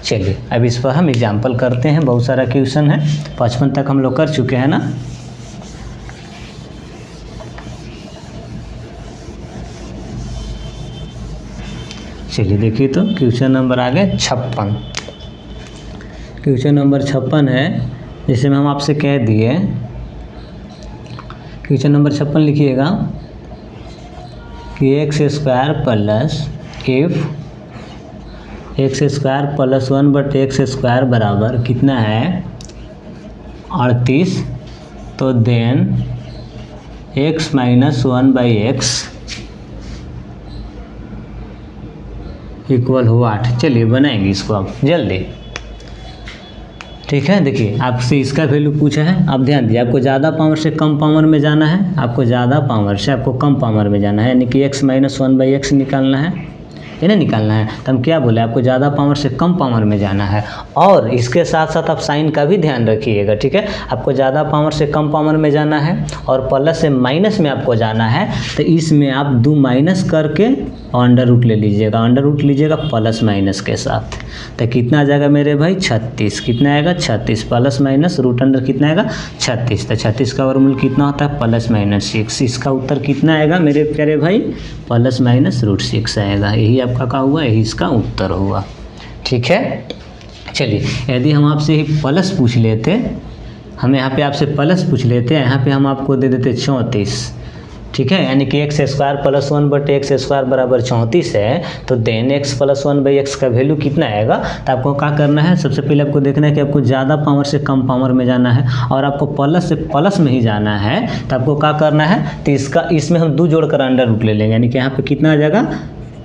चलिए अब इस पर हम एग्जाम्पल करते हैं, बहुत सारा क्वेश्चन है, 55 तक हम लोग कर चुके हैं ना। चलिए देखिए तो क्वेश्चन नंबर आ गया 56। क्वेश्चन नंबर 56 है, जिसमें हम आपसे कह दिए, क्वेश्चन नंबर 56 लिखिएगा कि x square plus x square plus 1/x square बराबर कितना है 38। तो then x minus 1/x equal हो 8। चलिए बनाएंगे इसको अब जल्दी, ठीक है। देखिए आपसे इसका वैल्यू पूछा है, अब ध्यान दिए, आपको ज़्यादा पावर से कम पावर में जाना है, आपको ज़्यादा पावर से आपको कम पावर में जाना है, यानी कि x माइनस 1/x निकालना है, इन्हें निकालना है। तो हम क्या बोले, आपको ज़्यादा पावर से कम पावर में जाना है और इसके साथ साथ आप साइन का भी ध्यान रखिएगा, ठीक है। आपको ज़्यादा पावर से कम पावर में जाना है और प्लस से माइनस में आपको जाना है, तो इसमें आप 2 माइनस करके अंडर रूट ले लीजिएगा, अंडर रूट लीजिएगा प्लस माइनस के साथ। तो कितना आ जाएगा मेरे भाई 36, कितना आएगा 36, प्लस माइनस रूट अंडर कितना आएगा 36। तो 36 का वर्गमूल कितना होता है प्लस माइनस 6। इसका उत्तर कितना आएगा मेरे प्यारे भाई, प्लस माइनस रूट 6 आएगा। यही आपका क्या हुआ, यही इसका उत्तर हुआ, ठीक है। चलिए यदि हम आपसे ही प्लस पूछ लेते, हम यहाँ पे आपसे प्लस पूछ लेते हैं, यहाँ पे हम आपको दे देते 34, ठीक है, यानी कि x square plus 1/x square बराबर 34 है। तो देन x प्लस 1/x का वैल्यू कितना आएगा। तो आपको क्या करना है, सबसे पहले आपको देखना है कि आपको ज़्यादा पावर से कम पावर में जाना है और आपको प्लस से प्लस में ही जाना है। तो आपको क्या करना है, तो इसमें हम 2 जोड़कर अंडर रूट ले लेंगे, यानी कि यहाँ पे कितना आ जाएगा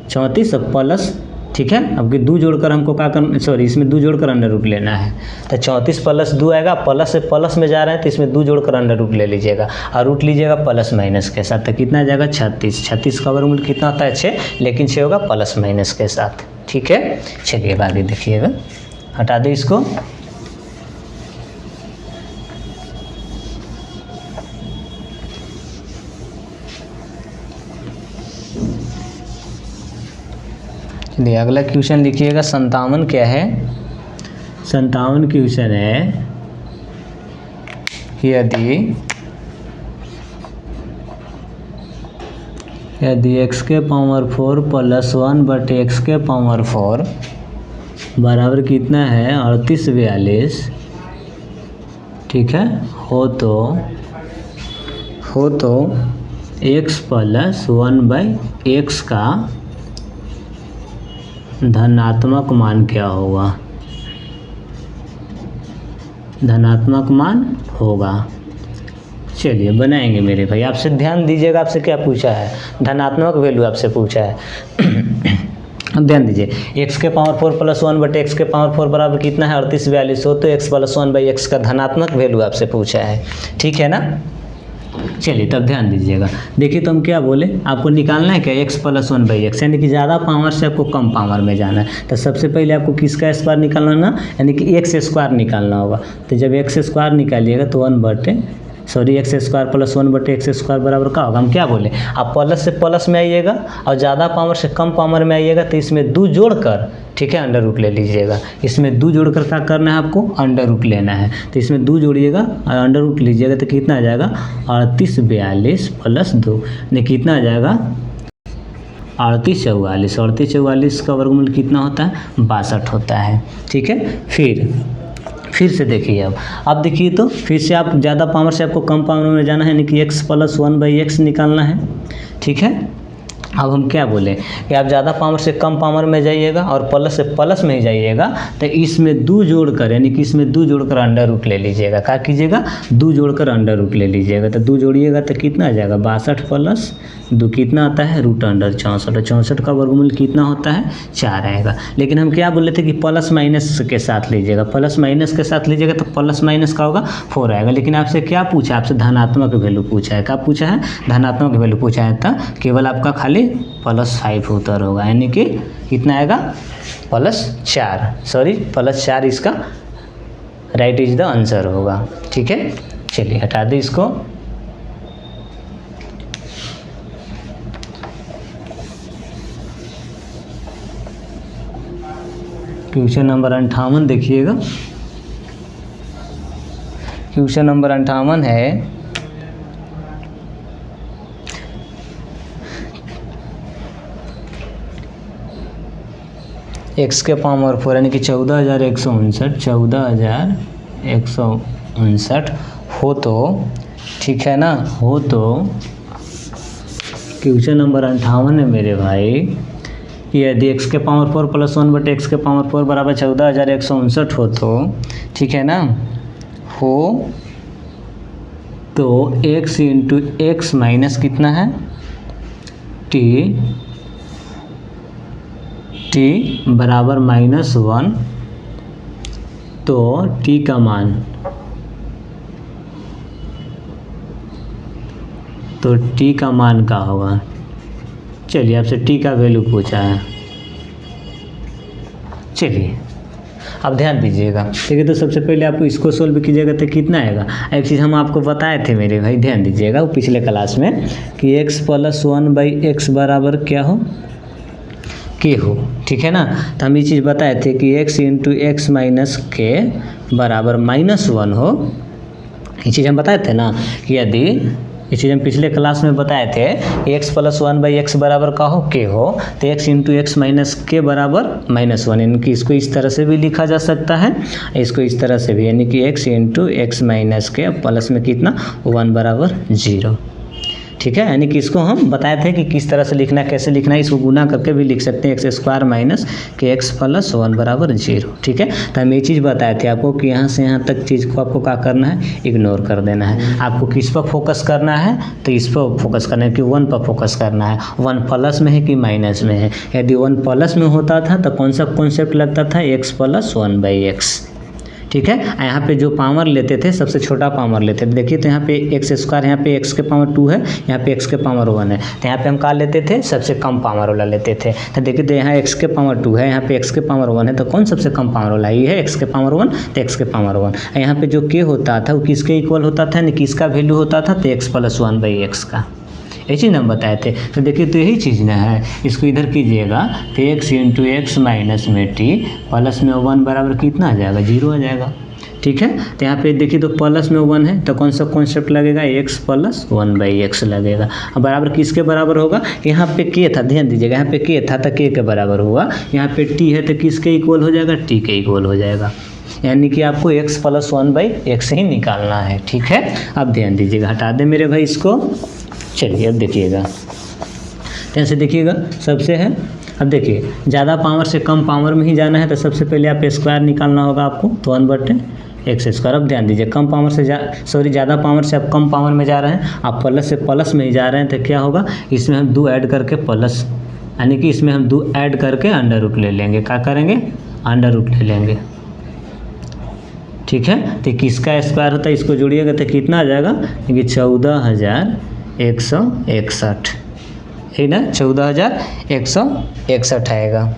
34 प्लस, ठीक है। अब 2 जोड़कर हमको क्या करना, सॉरी इसमें 2 जोड़कर अंडर रूट लेना है। तो 34 प्लस 2 आएगा, प्लस से प्लस में जा रहे हैं तो इसमें 2 जोड़कर अंडर रूट ले लीजिएगा और रूट लीजिएगा प्लस माइनस के साथ। तो कितना आ जाएगा 36। 36 का वर्गमूल कितना होता है 6, लेकिन 6 होगा प्लस माइनस के साथ, ठीक है। चलिए अब आगे देखिएगा, हटा दे इसको। चलिए अगला क्वेश्चन लिखिएगा 57। क्या है 57 क्वेश्चन है, यदि x के पावर 4 प्लस 1/x के पावर 4 बराबर कितना है 3842, ठीक है, हो तो x प्लस 1/x का धनात्मक मान क्या होगा, धनात्मक मान होगा। चलिए बनाएंगे मेरे भाई, आपसे ध्यान दीजिएगा, आपसे क्या पूछा है, धनात्मक वैल्यू आपसे पूछा है। अब ध्यान दीजिए, x के पावर 4 प्लस 1/x के पावर 4 बराबर कितना है 3842 हो, तो x प्लस 1/x का धनात्मक वैल्यू आपसे पूछा है, ठीक है ना। चलिए तब ध्यान दीजिएगा, देखिए तो हम क्या बोले, आपको निकालना है क्या x प्लस 1/x, यानी कि ज़्यादा पावर से आपको कम पावर में जाना है। तो सबसे पहले आपको किसका स्क्वायर निकालना ना, यानी कि x स्क्वायर निकालना होगा। तो जब x स्क्वायर निकालिएगा तो x square plus 1/x square बराबर क्या होगा, हम क्या बोले, आप प्लस से प्लस में आइएगा और ज़्यादा पावर से कम पावर में आइएगा, तो इसमें 2 जोड़कर, ठीक है, अंडर रूट ले लीजिएगा। इसमें 2 जोड़कर क्या करना है, आपको अंडर रूट लेना है। तो इसमें 2 जोड़िएगा और अंडर रूट लीजिएगा, तो कितना आ जाएगा 3842 प्लस 2, यानी कितना आ जाएगा 3844। 3844 का वर्गमूल कितना होता है 62 होता है, ठीक है। फिर से देखिए, अब देखिए तो फिर से आप ज़्यादा पावर से आपको कम पावर में जाना है, यानी कि x प्लस 1/x निकालना है, ठीक है। अब हम क्या बोले कि आप ज़्यादा पावर से कम पावर में जाइएगा और प्लस से प्लस में ही जाइएगा, तो इसमें 2 जोड़कर, यानी कि इसमें 2 जोड़कर अंडर रूट ले लीजिएगा। क्या कीजिएगा 2 जोड़कर अंडर रूट ले लीजिएगा। तो 2 जोड़िएगा तो कितना आ जाएगा 62 प्लस 2 कितना आता है रूट अंडर 64। 64 का वर्गमूल कितना होता है 4 आएगा। लेकिन हम क्या बोले थे कि प्लस माइनस के साथ लीजिएगा, प्लस माइनस के साथ लीजिएगा तो प्लस माइनस का होगा 4 आएगा। लेकिन आपसे क्या पूछा, आपसे धनात्मक वैल्यू पूछा है। क्या पूछा है, धनात्मक वैल्यू पूछा है। तो केवल आपका खाली +5 उत्तर होगा, यानी कि कितना आएगा +4, सॉरी +4 इसका राइट इज द आंसर होगा। ठीक है, चलिए हटा दें इसको। क्वेश्चन नंबर 58 देखिएगा। क्वेश्चन नंबर 58 है x के पावर 4 यानी कि 14,159 हो तो, ठीक है ना, हो तो क्वेश्चन नंबर 58 है मेरे भाई कि यदि x के पावर 4 प्लस 1 बटे x के पावर 4 बराबर 14,159 हो तो, ठीक है ना, हो तो x इंटू एक्स माइनस कितना है t बराबर -1, तो t का मान, तो t का मान क्या होगा। चलिए आपसे t का वैल्यू पूछा है। चलिए अब ध्यान दीजिएगा। ठीक है, तो सबसे पहले आपको इसको सोल्व कीजिएगा तो कितना आएगा। एक चीज़ हम आपको बताए थे मेरे भाई, ध्यान दीजिएगा, वो पिछले क्लास में कि x + 1/x बराबर क्या हो, के हो। ठीक है ना, तो हम ये चीज़ बताए थे कि x इंटू एक्स माइनस के बराबर -1 हो। ये चीज़ हम बताए थे ना कि यदि, ये चीज़ हम पिछले क्लास में बताए थे कि x + 1/x बराबर का हो, के हो, तो x इंटू एक्स माइनस के बराबर -1, यानी कि इसको इस तरह से भी लिखा जा सकता है, इसको इस तरह से भी, यानी कि x इंटू एक्स माइनस के प्लस में कितना 1 बराबर 0। ठीक है, यानी कि इसको हम बताए थे कि किस तरह से लिखना है, कैसे लिखना है, इसको गुना करके भी लिख सकते हैं, x² माइनस के x + 1 बराबर 0। ठीक है, तो हम ये चीज़ बताए थे आपको कि यहाँ से यहाँ तक चीज़ को आपको क्या करना है, इग्नोर कर देना है। आपको किस पर फोकस करना है, तो इस पर फोकस करना है कि 1 पर फोकस करना है। 1 प्लस में है कि माइनस में है। यदि 1 प्लस में होता था तो कौन सा कॉन्सेप्ट लगता था, x + 1/x। ठीक है, यहाँ पे जो पावर लेते थे सबसे छोटा पावर लेते थे। देखिए तो यहाँ पे x², यहाँ पे x के पावर 2 है, यहाँ पे x के पावर 1 है, तो यहाँ पे हम क्या लेते थे, सबसे कम पावर वाला लेते थे। तो देखिए तो यहाँ x के पावर 2 है, यहाँ पे x के पावर 1 है, तो कौन सबसे कम पावर वाला है, ये है x के पावर 1, तो x के पावर 1। यहाँ पे जो k होता था वो किसके इक्वल होता था, यानी किसका वैल्यू होता था, तो x + 1/x का। ये चीज़ हम बताए थे। तो देखिए तो यही चीज़ ना है, इसको इधर कीजिएगा तो x इंटू एक्स माइनस में t प्लस में 1 बराबर कितना आ जाएगा, 0 आ जाएगा। ठीक है, तो यहाँ पे देखिए तो प्लस में 1 है, तो कौन सा कॉन्सेप्ट लगेगा, x + 1/x लगेगा। अब बराबर किसके बराबर होगा, यहाँ पे k था, ध्यान दीजिएगा, यहाँ पे k था तो k के बराबर हुआ, यहाँ पे t है तो किसके इक्वल हो जाएगा, t के इक्वल हो जाएगा। यानी कि आपको x + 1/x ही निकालना है। ठीक है, अब ध्यान दीजिएगा, हटा दें मेरे भाई इसको। चलिए अब देखिएगा, ध्यान से देखिएगा, सबसे है, अब देखिए ज़्यादा पावर से कम पावर में ही जाना है, तो सबसे पहले आप स्क्वायर निकालना होगा आपको, तो 1/x²। अब ध्यान दीजिए, कम पावर से ज़्यादा पावर से आप कम पावर में जा रहे हैं, आप प्लस से प्लस में ही जा रहे हैं, तो क्या होगा, इसमें हम 2 ऐड करके प्लस, यानी कि इसमें हम 2 ऐड करके अंडर रूट ले लेंगे। क्या करेंगे, अंडर रूट ले लेंगे। ठीक है, तो किसका स्क्वायर होता है, इसको जोड़िएगा तो कितना आ जाएगा, क्योंकि 14,161 है ना, 14,161 आएगा।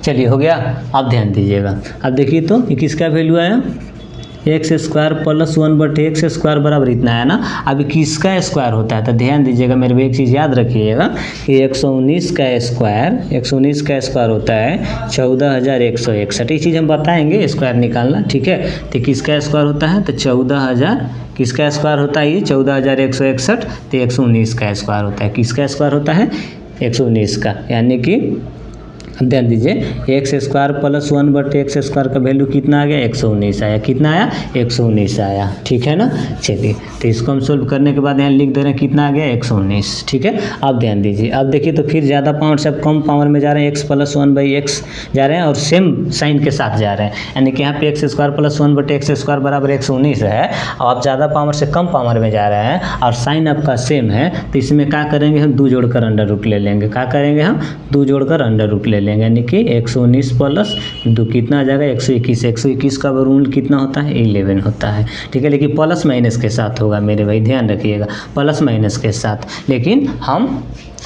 चलिए हो गया। अब ध्यान दीजिएगा, अब देखिए तो ये किसका वैल्यू आया, x² + 1/x² बराबर इतना है ना। अभी किसका स्क्वायर होता है, तो ध्यान दीजिएगा मेरे भाई, एक चीज़ याद रखिएगा कि 119 का स्क्वायर होता है 14,161। ये चीज़ हम बताएंगे, स्क्वायर निकालना। ठीक है, तो किसका स्क्वायर होता है, तो 14,000, किसका स्क्वायर होता है, ये 14,161, तो 119 का स्क्वायर होता है। किसका स्क्वायर होता है, 119 का, यानी कि ध्यान दीजिए x² + 1/x² का वैल्यू कितना आ गया, 119 आया। कितना आया, 119 आया। ठीक है ना, चलिए तो इसको हम सोल्व करने के बाद यहाँ लिख दे रहे हैं कितना आ गया, 119। ठीक है, अब ध्यान दीजिए, अब देखिए तो फिर ज़्यादा पावर से अब कम पावर में जा रहे हैं, x + 1/x जा रहे हैं और सेम साइन के साथ जा रहे हैं, यानी कि यहाँ पे x² + 1/x² बराबर 119 है, और आप ज़्यादा पावर से कम पावर में जा रहे हैं और साइन आपका सेम है, तो इसमें क्या करेंगे, हम 2 जोड़कर अंडर रूट ले लेंगे। क्या करेंगे, हम 2 जोड़कर अंडर रूट ले लेंगे, यानी कि 119 प्लस 2 कितना आ जाएगा 121। 121 का वर्गमूल कितना होता है 11 होता है, ठीक है। लेकिन प्लस माइनस के साथ होगा मेरे भाई, ध्यान रखिएगा, प्लस माइनस के साथ। लेकिन हम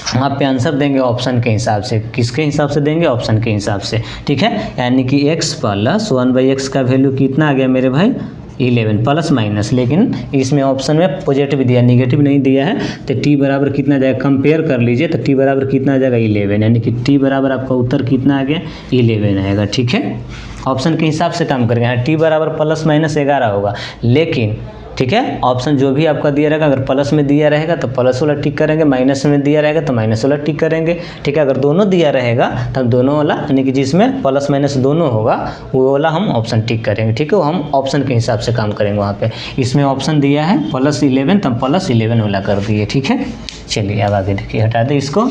वहाँ पे आंसर देंगे ऑप्शन के हिसाब से। किसके हिसाब से देंगे? ऑप्शन के हिसाब से, ठीक है। यानी कि x प्लस 1/x का वैल्यू कितना आ गया मेरे भाई 11 प्लस माइनस। लेकिन इसमें ऑप्शन में पॉजिटिव दिया, निगेटिव नहीं दिया है, तो t बराबर कितना आ जाएगा, कंपेयर कर लीजिए, तो t बराबर कितना आ जाएगा 11, यानी कि t बराबर आपका उत्तर कितना आ गया 11 आएगा, ठीक है। ऑप्शन के हिसाब से काम करेंगे। हाँ, t बराबर प्लस माइनस 11 होगा, लेकिन ठीक है ऑप्शन जो भी आपका दिया रहेगा, अगर प्लस में दिया रहेगा तो प्लस वाला टिक करेंगे, माइनस में दिया रहेगा तो माइनस वाला टिक करेंगे, ठीक है। अगर दोनों दिया रहेगा तब दोनों वाला, यानी कि जिसमें प्लस माइनस दोनों होगा वो वाला हम ऑप्शन टिक करेंगे, ठीक है। हम ऑप्शन के हिसाब से काम करेंगे वहाँ पे। इसमें ऑप्शन दिया है +11 तब +11 वाला कर दिए, ठीक है। चलिए अब आगे देखिए, हटा दें इसको।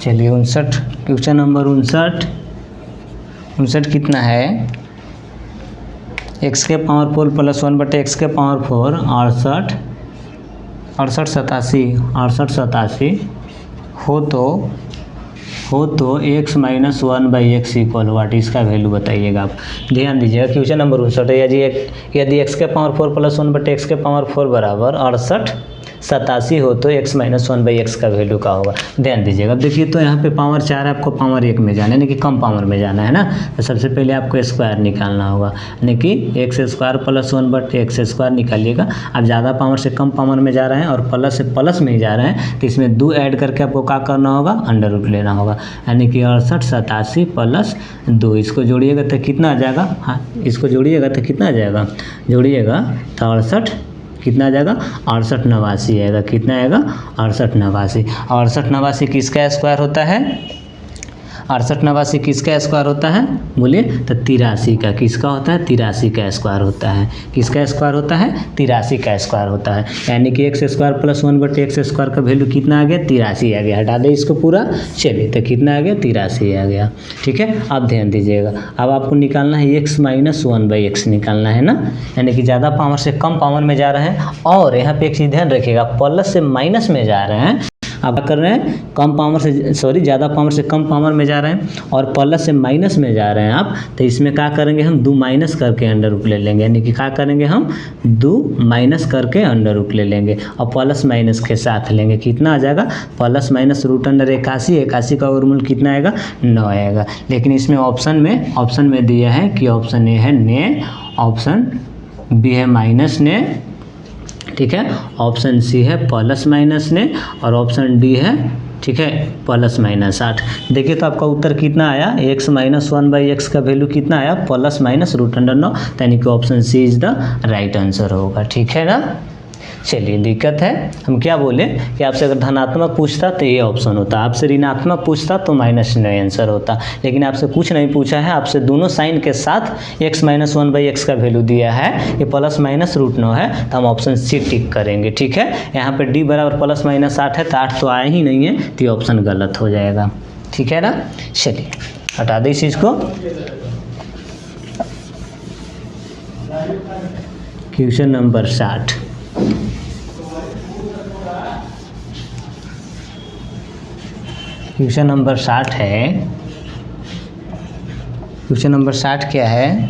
चलिए 59, क्वेश्चन नंबर 59 कितना है, x के पावर 4 + 1/x के पावर 4 68 हो तो x - 1/x इक्वल व्हाट, इसका वैल्यू बताइएगा आप। ध्यान दीजिएगा, क्वेश्चन नंबर 59 यदि x के पावर 4 + 1/x के पावर 4 बराबर 68 हो तो x - 1/x का वैल्यू का होगा। ध्यान दीजिएगा, अब देखिए तो यहाँ पे पावर 4 आपको पावर 1 में जाना है, यानी कि कम पावर में जाना है ना। तो सबसे पहले आपको स्क्वायर निकालना होगा, यानी कि x² + 1/x² निकालिएगा। आप ज़्यादा पावर से कम पावर में जा रहे हैं और प्लस से प्लस में ही जा रहे हैं, तो इसमें 2 ऐड करके आपको क्या करना होगा, अंडर रूट लेना होगा, यानी कि 68 + 2। इसको जोड़िएगा तो कितना आ जाएगा, हाँ इसको जोड़िएगा तो कितना आ जाएगा, जोड़िएगा तो 68 कितना आ जाएगा 6889 आएगा। कितना आएगा 6889। 6889 किसका स्क्वायर होता है, 6889 किसका स्क्वायर होता है बोलिए, तो 83 का। किसका होता है 83 का स्क्वायर होता है। किसका स्क्वायर होता है 83 का स्क्वायर होता है, यानी कि x² + 1/x² का वैल्यू कितना आ गया 83 आ गया। हटा दे इसको पूरा, चलिए तो कितना आ गया 83 आ गया, ठीक है। अब ध्यान दीजिएगा, अब आपको निकालना है x - 1/x निकालना है ना, यानी कि ज़्यादा पावर से कम पावर में जा रहे हैं। और यहाँ पे एक चीज़ ध्यान रखिएगा, प्लस से माइनस में जा रहे हैं, आप कर रहे हैं कम पावर से, सॉरी ज़्यादा पावर से कम पावर में जा रहे हैं और प्लस से माइनस में जा रहे हैं आप, तो इसमें क्या करेंगे हम 2 माइनस करके अंडर रूट ले लेंगे, यानी कि क्या करेंगे हम 2 माइनस करके अंडर रूट ले लेंगे और प्लस माइनस के साथ लेंगे। कितना आ जाएगा +- √81, 81 का वर्गमूल कितना आएगा 9 आएगा। लेकिन इसमें ऑप्शन में दिया है कि ऑप्शन ए है ने, ऑप्शन बी है माइनस ने, ठीक है। ऑप्शन सी है प्लस माइनस ने और ऑप्शन डी है, ठीक है, +-8। देखिए तो आपका उत्तर कितना आया, x - 1/x का वैल्यू कितना आया +-√9, यानी कि option C is the right answer होगा, ठीक है ना। चलिए दिक्कत है, हम क्या बोले कि आपसे अगर धनात्मक पूछता तो ये ऑप्शन होता, आपसे ऋणात्मक पूछता तो -9 आंसर होता। लेकिन आपसे कुछ नहीं पूछा है, आपसे दोनों साइन के साथ x - 1/x का वैल्यू दिया है, ये +-√9 है, तो हम ऑप्शन सी टिक करेंगे, ठीक है। यहाँ पे d बराबर +-8 है, तो 8 तो आया ही नहीं है, तो ये ऑप्शन गलत हो जाएगा, ठीक है ना। चलिए हटा दें इस चीज़ को। क्वेश्चन नंबर 60, क्वेश्चन नंबर 60 है। क्वेश्चन नंबर 60 क्या है,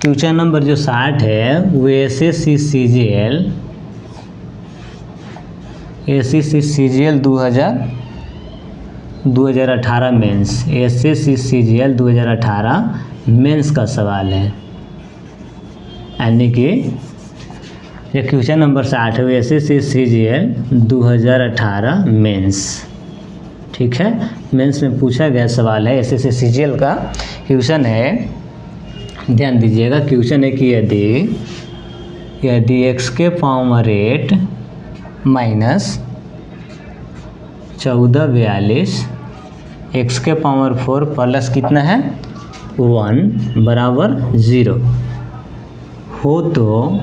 क्वेश्चन नंबर जो 60 है वो SSC CGL 2018 mains, SSC CGL 2018 mains का सवाल है, यानी कि ये क्वेश्चन नंबर 60 है SSC CGL 2018 मेंस, ठीक है। मेंस में पूछा गया सवाल है, SSC CGL का क्वेश्चन है। ध्यान दीजिएगा, क्वेश्चन है कि यदि x के पावर 8 - 1442 x के पावर 4 प्लस कितना है 1 बराबर 0 हो तो,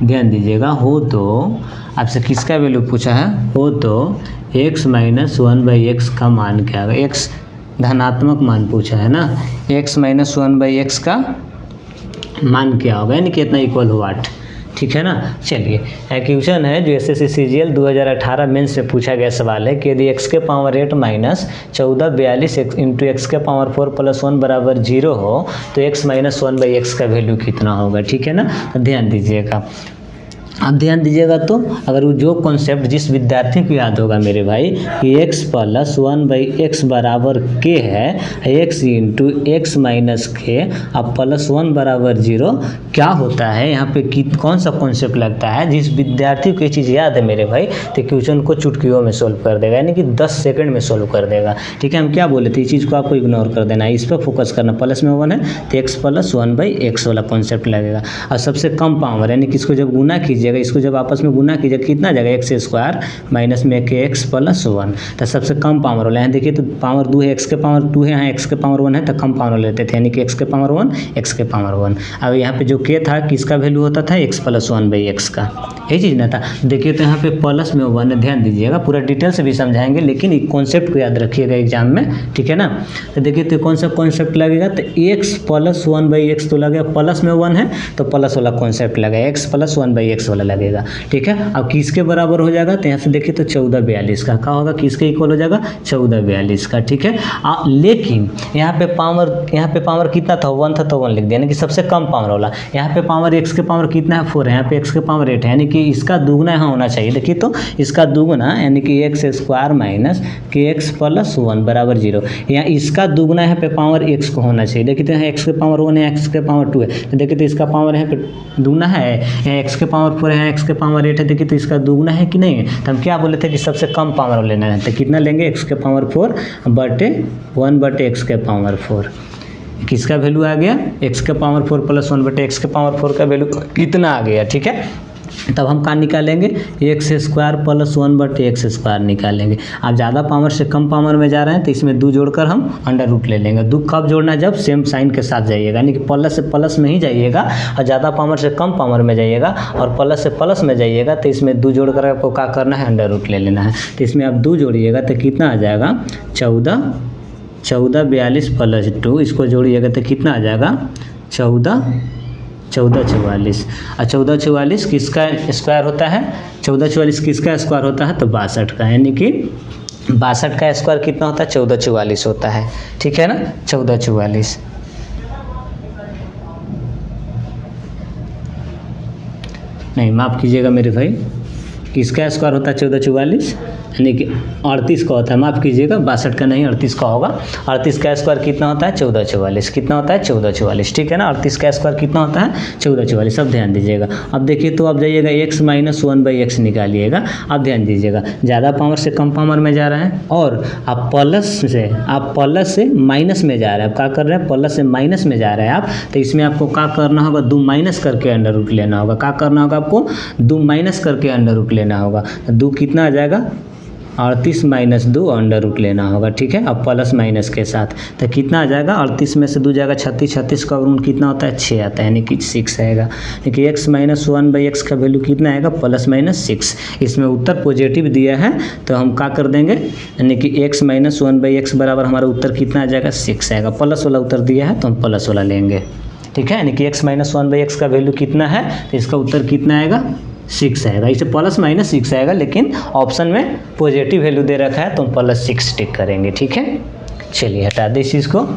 ध्यान दीजिएगा, हो तो आपसे किसका वैल्यू पूछा है, हो तो x - 1/x का मान क्या होगा। x धनात्मक मान पूछा है ना, x माइनस 1/x का मान क्या होगा, यानी कितना इक्वल हो 8। ठीक है ना। चलिए, क्वेश्चन है जो एसएससी सीजीएल 2018 मेंस से पूछा गया सवाल है कि यदि x के पावर 8 माइनस 1442 इंटू एक्स के पावर 4 प्लस 1 बराबर 0 हो तो x माइनस 1/x का वैल्यू कितना होगा। ठीक है ना। तो ध्यान दीजिएगा, अब ध्यान दीजिएगा तो अगर वो जो कॉन्सेप्ट जिस विद्यार्थी को याद होगा मेरे भाई कि x प्लस 1/x बराबर k है, x इंटू एक्स माइनस के अब प्लस 1 बराबर 0 क्या होता है, यहाँ पे कौन सा कॉन्सेप्ट लगता है। जिस विद्यार्थी को ये चीज़ याद है मेरे भाई तो क्वेश्चन को चुटकियों में सोल्व कर देगा, यानी कि 10 सेकंड में सोल्व कर देगा। ठीक है, हम क्या बोले थे, इस चीज़ को आपको इग्नोर कर देना है, इस पर फोकस करना। प्लस में 1 है तो x प्लस 1/x वाला कॉन्सेप्ट लगेगा। और सबसे कम पावर यानी कि इसको जब गुना कीजिएगा, इसको जब आपस में गुना कीजिएगा कितना आ जाएगा, एक्स स्क्वायर माइनस में के एक्स प्लस 1, तो सबसे कम पावर वाला है। देखिए तो पावर 2 है, एक्स के पावर 2 है, यहाँ एक्स के पावर 1 है तो कम पावर लेते थे, यानी कि एक्स के पावर 1 एक्स के पावर 1। अब यहाँ पे जो के था किसका वैल्यू होता था, एक्स प्लस 1/x का, यही चीज़ ना था। देखिए तो यहाँ पे प्लस में 1 है, ध्यान दीजिएगा, पूरा डिटेल से भी समझाएंगे लेकिन एक कॉन्सेप्ट को याद रखिएगा एग्जाम में। ठीक है ना। तो देखिए तो कौन सा कॉन्सेप्ट लगेगा, तो एक्स प्लस 1/x तो लगेगा, प्लस में 1 है तो प्लस वाला कॉन्सेप्ट लगेगा, एक्स प्लस 1/x वाला लगेगा। ठीक है। अब किसके बराबर हो जाएगा, तो यहाँ से देखिए तो 1442 का क्या होगा, किसके इक्वल हो जाएगा, 1442 का। ठीक है। लेकिन यहाँ पे पावर कितना था, 1 था तो 1 लिख दिया, यानी कि सबसे कम पावर वाला। यहाँ पे पावर x के पावर कितना है, 4 है, यहाँ पे x के पावर 8 है, यानी कि इसका दुगना यहाँ होना चाहिए। देखिए तो इसका दुगना यानी कि एक्स स्क्वायर माइनस के एक्स प्लस 1 बराबर 0, यहाँ इसका दुगना यहाँ पे पावर x को होना चाहिए। देखिए तो यहाँ x के पावर 1 है, x के पावर 2 है, तो देखिए तो इसका पावर यहाँ पे दुगना है, यहाँ x के पावर 4 है, x के पावर 8 है, देखिए तो इसका दुगना है कि नहीं है। तो हम क्या बोले थे कि सबसे कम पावर लेना है, तो कितना लेंगे, x के पावर 4 बटे 1/x के पावर 4। किसका वैल्यू आ गया, x के पावर 4 प्लस 1/x के पावर 4 का वैल्यू कितना आ गया। ठीक है। तब हम क्या निकालेंगे, x square plus 1/x square निकालेंगे। आप ज़्यादा पावर से कम पावर में जा रहे हैं तो इसमें 2 जोड़कर हम अंडर रूट ले लेंगे। 2 कब जोड़ना है, जब सेम साइन के साथ जाइएगा, यानी कि प्लस से प्लस में ही जाइएगा और ज़्यादा पावर से कम पावर में जाइएगा और प्लस से प्लस में जाइएगा तो इसमें 2 जोड़कर आपको क्या करना है, अंडर रूट ले लेना है। तो इसमें आप 2 जोड़िएगा तो कितना आ जाएगा, 1442 प्लस 2, इसको जोड़िएगा तो कितना आ जाएगा, 1444। और 1444 किसका स्क्वायर होता है, 1444 किसका स्क्वायर होता है, तो 62 का, यानी कि 62 का स्क्वायर कितना होता है, 1444 होता है। ठीक है ना, 1444। नहीं माफ़ कीजिएगा मेरे भाई, किसका स्क्वायर होता है 1444, यानी कि 38 का होता है, माफ़ कीजिएगा 62 का नहीं 38 का होगा। 38 का स्क्वायर कितना होता है, 1444, कितना होता है 1444। ठीक है ना। 38 का स्क्वायर कितना होता है, 1444। अब ध्यान दीजिएगा, अब देखिए तो आप जाइएगा x माइनस 1/x निकालिएगा। अब ध्यान दीजिएगा, ज़्यादा पावर से कम पावर में जा रहे हैं और आप प्लस से माइनस में जा रहे हैं। आप क्या कर रहे हैं, प्लस से माइनस में जा रहे हैं आप, तो इसमें आपको क्या करना होगा, 2 माइनस करके अंडर रूट लेना होगा। क्या करना होगा आपको, 2 माइनस करके अंडर रूट लेना होगा। 2 कितना आ जाएगा, 38 माइनस 2 अंडर रूट लेना होगा। ठीक है। अब प्लस माइनस के साथ तो कितना आ जाएगा, 38 में से 2 जाएगा 36, 36 का रूट कितना होता है, 6 आता है, यानी कि 6 आएगा। देखिए एक्स माइनस 1/x का वैल्यू कितना आएगा, प्लस माइनस 6। इसमें उत्तर पॉजिटिव दिया है तो हम क्या कर देंगे, यानी कि x माइनस 1/x बराबर हमारा उत्तर कितना आ जाएगा, 6 आएगा। प्लस वाला उत्तर दिया है तो हम प्लस वाला लेंगे। ठीक है। यानी कि x माइनस 1/x का वैल्यू कितना है, तो इसका उत्तर कितना आएगा, 6 आएगा। इसे प्लस माइनस 6 आएगा, लेकिन ऑप्शन में पॉजिटिव वैल्यू दे रखा है तो हम +6 टिक करेंगे। ठीक है। चलिए हटा दें इस चीज़ को,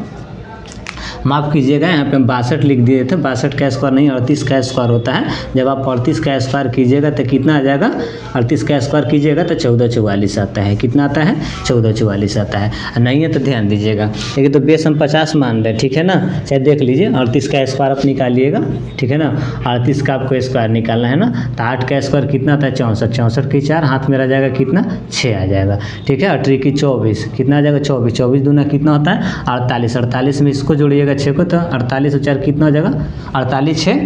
माफ़ कीजिएगा, यहाँ पे हम 62 लिख दिए थे। 62 का स्क्वायर नहीं 38 का स्क्वायर होता है। जब आप 38 का स्क्वायर कीजिएगा तो कितना आ जाएगा, 38 का स्क्वायर कीजिएगा तो 1444 आता है। कितना आता है, 1444 आता है। नहीं है तो ध्यान दीजिएगा, देखिए तो बेस हम 50 मान रहे हैं। ठीक है ना। चाहे देख लीजिए, 38 का स्क्वायर आप निकालिएगा। ठीक है ना। 38 का आपको स्क्वायर निकालना है ना, तो 8 का स्क्वायर कितना आता है, 64। 64 की 4 हाथ में रह जाएगा कितना, 6 आ जाएगा। ठीक है। 18 की 24 कितना आ जाएगा, 24। 24 दूना कितना होता है, 48। 48 में इसको जोड़िएगा 6 को तो 48 और 4 कितना हो जाएगा, 48 6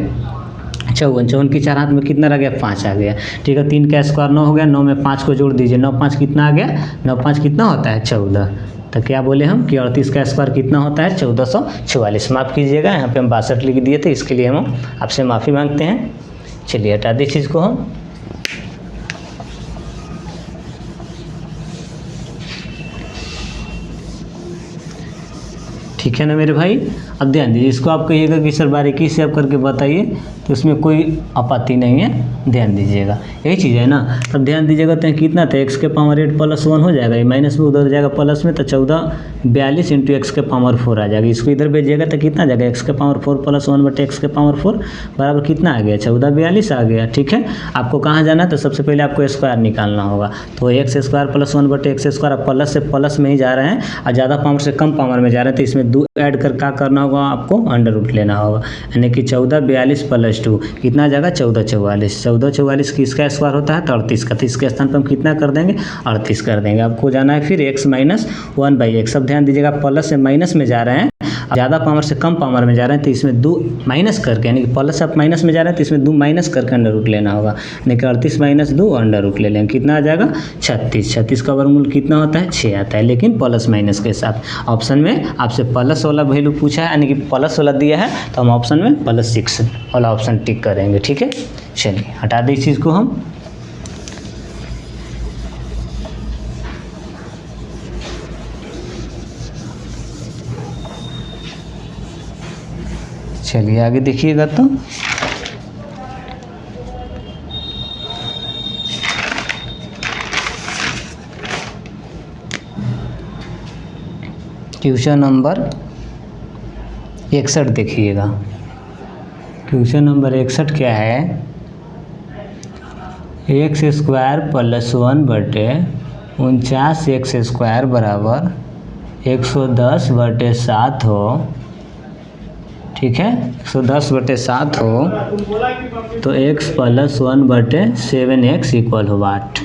54। 54 की 4 हाथ में कितना रह गया, 5 आ गया। ठीक है। 3 का स्क्वायर 9 हो गया, 9 में 5 को जोड़ दीजिए, 9 5 कितना आ गया, 9 5 कितना होता है, 14। तो क्या बोले हम कि 38 का स्क्वायर कितना होता है, 1444। माफ़ कीजिएगा, यहाँ पे हम 62 लिख दिए थे, इसके लिए हम आपसे माफ़ी मांगते हैं। चलिए हटा दी चीज़ को हम। ठीक है ना मेरे भाई। अब ध्यान दीजिए, इसको आप कहिएगा कि सर बारीकी से आप करके बताइए, तो उसमें कोई आपत्ति नहीं है, ध्यान दीजिएगा, यही चीज़ है ना। तब ध्यान दीजिएगा, तो कितना था x के पावर 8 + 1 हो जाएगा, ये माइनस में उधर जाएगा प्लस में, तो 1442 × x के पावर 4 आ जाएगा। इसको इधर भेजिएगा तो कितना आ जाएगा, x के पावर 4 + 1 बटे x के पावर 4 बराबर कितना आ गया, 1442 आ गया। ठीक है, आपको कहाँ जाना है, तो सबसे पहले आपको स्क्वायर निकालना होगा। तो x² + 1 बटे x², आप प्लस से प्लस में ही जा रहे हैं और ज़्यादा पावर से कम पावर में जा रहे हैं, तो इसमें 2 ऐड कर क्या करना होगा, आपको अंडर रूट लेना होगा, यानी कि 1442 + 2 कितना आ जाएगा, 1444। 1444 किसका स्क्वायर होता है, 38 का, तो इसके स्थान पर हम कितना कर देंगे, 38 कर देंगे। आपको जाना है फिर x - 1/x। अब ध्यान दीजिएगा, प्लस से माइनस में जा रहे हैं, ज़्यादा पावर से कम पावर में जा रहे हैं, तो इसमें 2 माइनस करके, यानी कि प्लस से आप माइनस में जा रहे हैं तो इसमें 2 माइनस करके अंडर रूट लेना होगा, यानी कि 38 - 2 अंडर रूट ले लेंगे, कितना आ जाएगा, 36। 36 का वर्गमूल कितना होता है, 6 आता है, लेकिन प्लस माइनस के साथ। ऑप्शन में आपसे प्लस वाला वैल्यू पूछा है, यानी कि प्लस वाला दिया है, तो हम ऑप्शन में +6 वाला ऑप्शन टिक करेंगे। ठीक है, चलिए हटा दें इस चीज़ को हम। चलिए आगे देखिएगा, तो क्वेश्चन नंबर 61 देखिएगा। क्वेश्चन नंबर 61 क्या है, x² + 1 बटे 49x² बराबर 110/7 हो। ठीक है, 110/7 हो, तो x + 1 बटे 7x = 8।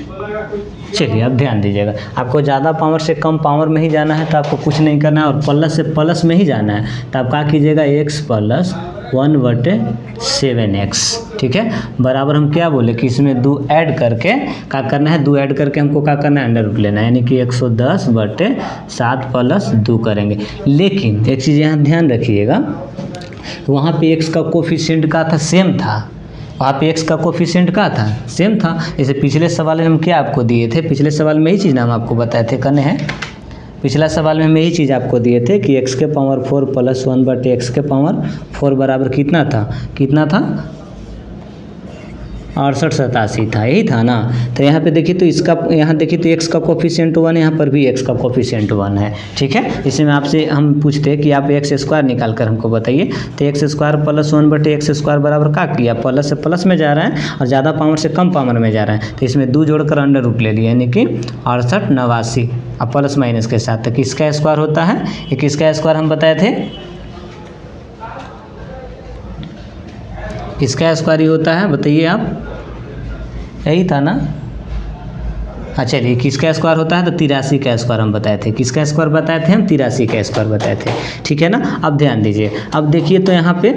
चलिए अब ध्यान दीजिएगा, आपको ज़्यादा पावर से कम पावर में ही जाना है, तो आपको कुछ नहीं करना है, और प्लस से प्लस में ही जाना है, तो आप क्या कीजिएगा, x + 1 बटे 7x। ठीक है, बराबर हम क्या बोले कि इसमें 2 ऐड करके क्या करना है, 2 ऐड करके हमको क्या करना है, अंडर रूट लेना है, यानी कि 110/7 + 2 करेंगे। लेकिन एक चीज़ यहाँ ध्यान रखिएगा, वहाँ पे x का कोफिशिएंट का था, सेम था, वहाँ पे x का कोफिशिएंट का था, सेम था। जैसे पिछले सवाल में हम क्या आपको दिए थे, पिछले सवाल में यही चीज़ ना हम आपको बताए थे, करने हैं, पिछला सवाल में हम यही चीज़ आपको दिए थे कि x के पावर 4 + 1 बटे x के पावर 4 बराबर कितना था, 6887 था, यही था ना। तो यहाँ पे देखिए, तो इसका यहाँ देखिए, तो x का कोफिशिएंट 1 है, यहाँ पर भी x का कोफिशिएंट 1 है। ठीक है, इसमें आपसे हम पूछते हैं कि आप x² निकाल कर हमको बताइए, तो x² + 1 बटे x² बराबर क्या किया, प्लस से प्लस में जा रहा है और ज़्यादा पावर से कम पावर में जा रहा है, तो इसमें 2 जोड़कर अंडर रूट ले लिया, यानी कि 6889 अब प्लस माइनस के साथ। तो किसका स्क्वायर होता है, ये किसका स्क्वायर हम बताए थे, किसका स्क्वायर ही होता है, बताइए आप, यही था ना। हाँ चलिए, किसका स्क्वायर होता है, तो 83 का स्क्वायर हम बताए थे, किसका स्क्वायर बताए थे हम, 83 का स्क्वायर बताए थे। ठीक है ना, अब ध्यान दीजिए, अब देखिए, तो यहाँ पे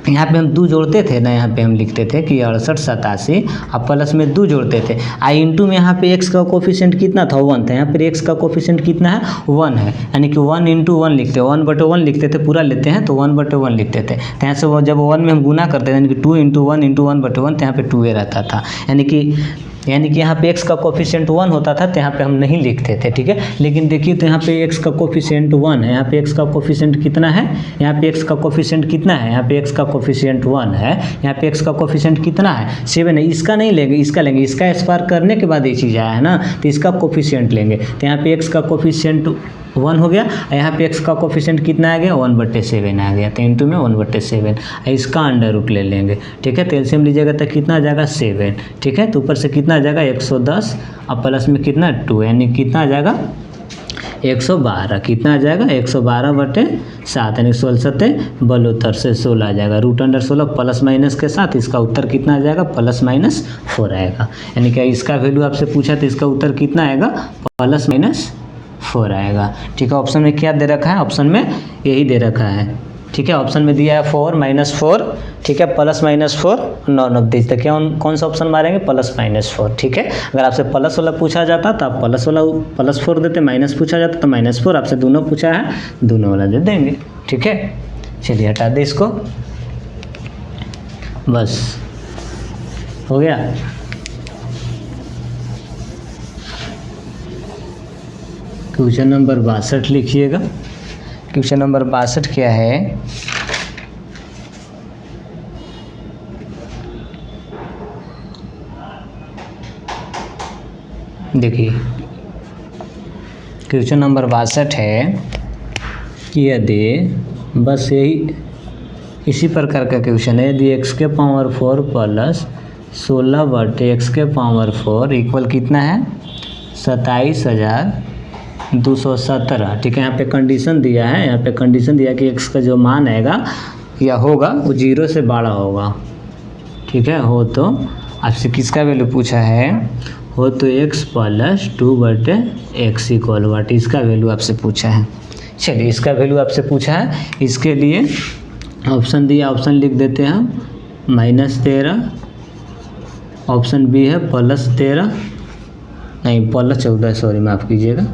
हम 2 जोड़ते थे ना, यहाँ पे हम लिखते थे कि 6887, अब प्लस में 2 जोड़ते थे, आई इंटू में यहाँ पे x का कोफिशिएंट कितना था, 1 था, यहाँ पे x का कोफिशिएंट कितना है, 1 है, यानी कि 1 × 1 लिखते हैं, 1/1 लिखते थे, पूरा लेते हैं तो 1/1 लिखते थे, तो यहाँ से वो जब 1 में हम गुना करते थे, यानी कि 2 × 1 × 1/1, तो यहाँ पे 2 रहता था, यानी कि यहाँ पे x का कोफिशिएंट 1 होता था, तो यहाँ पे हम नहीं लिखते थे। ठीक है, लेकिन देखिए, तो यहाँ पे x का कोफिशिएंट 1 है, यहाँ पे x का कोफिशिएंट कितना है, यहाँ पे x का कोफिशिएंट कितना है, यहाँ पे x का कोफिशिएंट 1 है, यहाँ पे x का कोफिशिएंट कितना है, 7 है। इसका नहीं लेंगे, इसका लेंगे, इसका स्क्वायर करने के बाद ये चीज़ आया है ना, तो इसका कोफिशिएंट लेंगे, तो यहाँ पे x का कोफिशिएंट 1 हो गया, यहाँ पे x का कोफिशिएंट कितना आ गया, 1/7 आ गया, तो इंटू में 1/7, इसका अंडर रूट ले लेंगे। ठीक है, तो एलसीएम लीजिएगा तो कितना आ जाएगा, 7। ठीक है, तो ऊपर से कितना आ जाएगा, 110, और प्लस में कितना 2, यानी कितना आ जाएगा, 112, कितना आ जाएगा, 112/7, यानी 16 से 16 आ जाएगा, √16 प्लस माइनस के साथ, इसका उत्तर कितना आ जाएगा, +-4 आएगा, यानी कि इसका वैल्यू आपसे पूछा तो इसका उत्तर कितना आएगा, +-4 आएगा। ठीक है, ऑप्शन में क्या दे रखा है, ऑप्शन में यही दे रखा है। ठीक है, ऑप्शन में दिया है 4 - 4, ठीक है, +-4 नॉन ऑफ दिस, तो क्या कौन सा ऑप्शन मारेंगे, +-4। ठीक है, अगर आपसे प्लस वाला पूछा जाता तो आप +4 देते, माइनस पूछा जाता तो -4, आपसे दोनों पूछा है, दोनों वाला दे देंगे। ठीक है, चलिए हटा दे इसको, बस हो गया। क्वेश्चन नंबर 62 लिखिएगा। क्वेश्चन नंबर 62 क्या है, देखिए क्वेश्चन नंबर 62 है कि यदि बस यही इसी प्रकार का क्वेश्चन है, यदि x के पावर 4 प्लस 16/x⁴ इक्वल कितना है 27,217। ठीक है, यहाँ पे कंडीशन दिया है, यहाँ पे कंडीशन दिया कि x का जो मान आएगा या होगा वो 0 से बड़ा होगा। ठीक है, हो तो आपसे किसका वैल्यू पूछा है, हो तो x plus 2/x equal what, इसका वैल्यू आपसे पूछा है। चलिए इसका वैल्यू आपसे पूछा है, इसके लिए ऑप्शन दिया, ऑप्शन लिख देते हैं हम -13, ऑप्शन बी है +13 नहीं +14 सॉरी माफ़ कीजिएगा।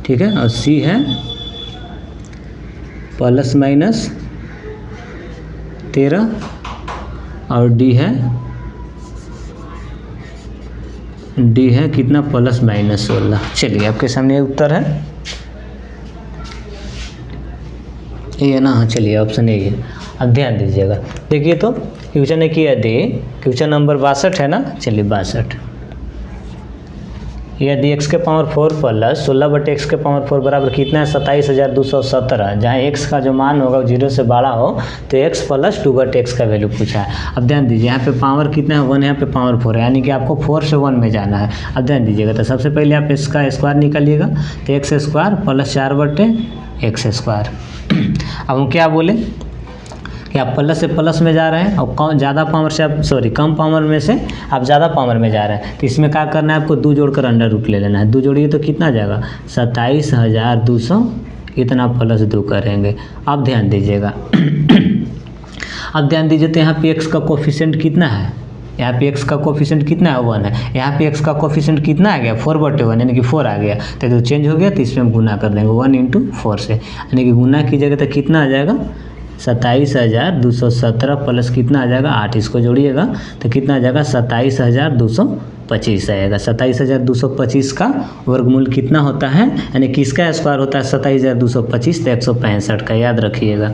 ठीक है, और सी है ±13 और डी है कितना +-16। चलिए आपके सामने ये उत्तर है, ये ना, हाँ चलिए ऑप्शन ए है। अब ध्यान दीजिएगा, देखिए तो क्वेश्चन है कि यदि क्वेश्चन नंबर 62 है ना, चलिए 62, यदि x के पावर 4 प्लस 16/x⁴ बराबर कितना है 27,217, जहाँ x का जो मान होगा वो 0 से बड़ा हो तो x प्लस 2/x का वैल्यू पूछा है। अब ध्यान दीजिए यहाँ पे पावर कितना है 1, यहाँ पे पावर 4 है, यानी कि आपको 4 से 1 में जाना है। अब ध्यान दीजिएगा, तो सबसे पहले आप इसका स्क्वायर निकालिएगा, तो x² + 4/x²। अब हम क्या बोले कि आप प्लस से प्लस में जा रहे हैं और ज़्यादा पावर से आप कम पावर में से आप ज़्यादा पावर में जा रहे हैं, तो इसमें क्या करना है आपको 2 जोड़कर अंडर रूट ले लेना है। 2 जोड़िए तो कितना आ जाएगा 27,200, इतना +2 करेंगे। अब ध्यान दीजिएगा अब ध्यान दीजिए तो यहाँ पे x का कोफिशिएंट कितना है, यहाँ पे x का कोफिशिएंट कितना है 1 है, यहाँ पे x का कोफिशिएंट कितना आ गया 4/1 यानी कि 4 आ गया, तो चेंज हो गया, तो इसमें हम गुना कर देंगे 1 × 4 से, यानी कि गुना कीजिएगा तो कितना आ जाएगा 27,217 प्लस कितना आ जाएगा 8, इसको जोड़िएगा तो कितना आ जाएगा 27,225 आएगा। 27,225 का वर्गमूल कितना होता है, यानी कि इसका स्क्वायर होता है 27,225, तो 165 का याद रखिएगा।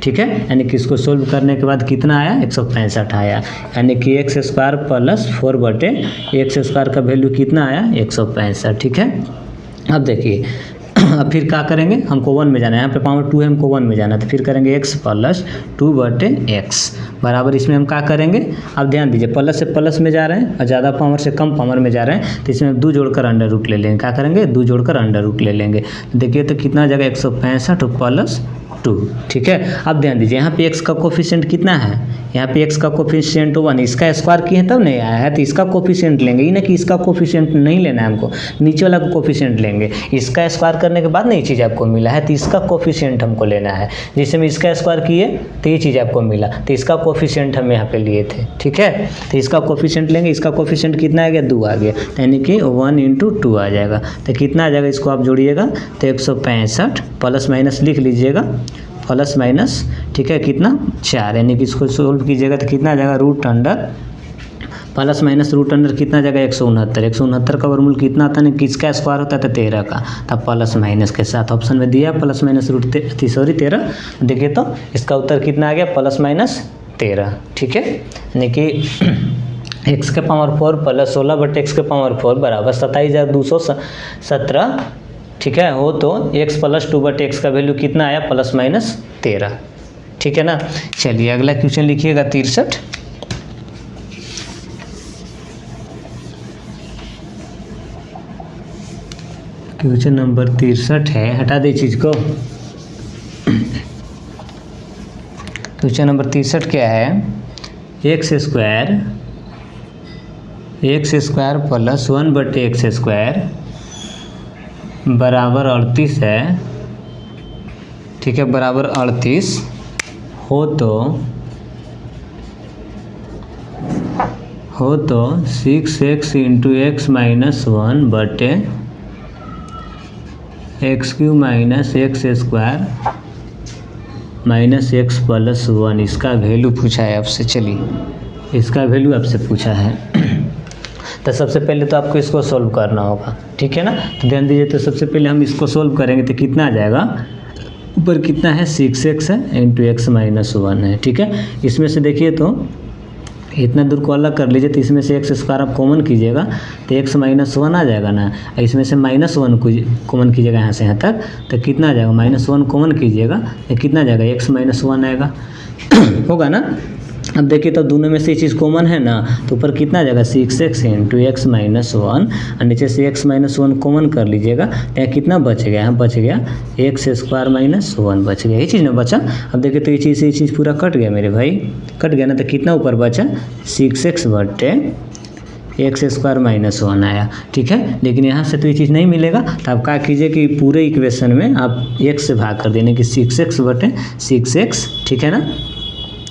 ठीक है, यानी कि इसको सोल्व करने के बाद कितना आया 165 आया, यानी कि x² + 4/x² का वैल्यू कितना आया 165। ठीक है, अब देखिए अब फिर क्या करेंगे, हमको 1 में जाना है, यहाँ पे पावर 2 है, हमको 1 में जाना है, तो फिर करेंगे x + 2/x बराबर, इसमें हम क्या करेंगे, अब ध्यान दीजिए प्लस से प्लस में जा रहे हैं और ज़्यादा पावर से कम पावर में जा रहे हैं, तो इसमें 2 जोड़कर अंडर रूट ले लेंगे। क्या करेंगे 2 जोड़कर अंडर रूट ले लेंगे, देखिए तो कितना आ जाएगा 165 + 2। ठीक है, अब ध्यान दीजिए यहाँ पे x का कोफिशिएंट कितना है, यहाँ पे x का कोफिशिएंट 1, इसका स्क्वायर किए तब नहीं आया है, तो इसका कोफिशिएंट लेंगे, ये ना कि इसका कोफिशिएंट नहीं लेना है हमको, नीचे वाला को कोफिशिएंट लेंगे। इसका स्क्वायर करने के बाद नई चीज़ आपको मिला है, तो इसका कोफिशिएंट हमको लेना है, जैसे में इसका स्क्वायर किए तो ये चीज़ आपको मिला, तो इसका कोफिशिएंट हम यहाँ पे लिए थे। ठीक है, तो इसका कोफिशिएंट लेंगे, इसका कोफिशिएंट कितना आ गया 2 आ गया, यानी कि 1 × 2 आ जाएगा, तो कितना आ जाएगा, इसको आप जोड़िएगा तो 165 प्लस माइनस लिख लीजिएगा प्लस माइनस, ठीक है कितना 4, यानी कि इसको सोल्व कीजिएगा तो कितना आ जाएगा प्लस माइनस कितना आ जाएगा 169 का वर्गमूल कितना आता है, किसका स्क्वायर होता है तो 13 का, तब प्लस माइनस के साथ ऑप्शन में दिया प्लस माइनस 13। देखिए तो इसका उत्तर कितना आ गया +-13। ठीक है, यानी कि x के पावर 4 प्लस 16/x⁴ बराबर 27,217। ठीक है, हो तो x + 2/x का वैल्यू कितना आया +-13। ठीक है ना, चलिए अगला क्वेश्चन लिखिएगा 63। क्वेश्चन नंबर 63 है, हटा दे चीज़ को। क्वेश्चन नंबर 63 क्या है, x² + 1/x² बराबर 38 है। ठीक है, बराबर 38 हो तो 6x × x - 1/x³ - x - x + 1, इसका वैल्यू पूछा है आपसे। चलिए इसका वैल्यू आपसे पूछा है, तो सबसे पहले तो आपको इसको सोल्व करना होगा। ठीक है ना, तो ध्यान दीजिए, तो सबसे पहले हम इसको सोल्व करेंगे तो कितना आ जाएगा ऊपर कितना है 6x है इंटू x माइनस 1 है, ठीक है। इसमें से देखिए तो इतना दूर को अलग कर लीजिए, तो इसमें से एक्स स्क्वायर आप कॉमन कीजिएगा तो x माइनस 1 आ जाएगा ना, इसमें से -1 को कॉमन कीजिएगा यहाँ से यहाँ तक, तो कितना आ जाएगा -1 कॉमन कीजिएगा तो कितना आ जाएगा x माइनस 1 आएगा होगा ना। अब देखिए तो दोनों में से ये चीज़ कॉमन है ना, तो ऊपर कितना आ जाएगा 6x इंटू x माइनस 1 और नीचे से x माइनस 1 कॉमन कर लीजिएगा तो यहाँ कितना बच गया, यहाँ बच गया x स्क्वायर माइनस 1 बच गया, ये चीज़ ना बचा। अब देखिए तो ये चीज़ पूरा कट गया मेरे भाई, कट गया ना, तो कितना ऊपर बचा 6x बटे x स्क्वायर माइनस 1 आया, ठीक है। लेकिन यहाँ से तो ये चीज़ नहीं मिलेगा, तो आप क्या कीजिए कि पूरे इक्वेशन में आप x से भाग कर देने की 6x बटे 6x, ठीक है ना।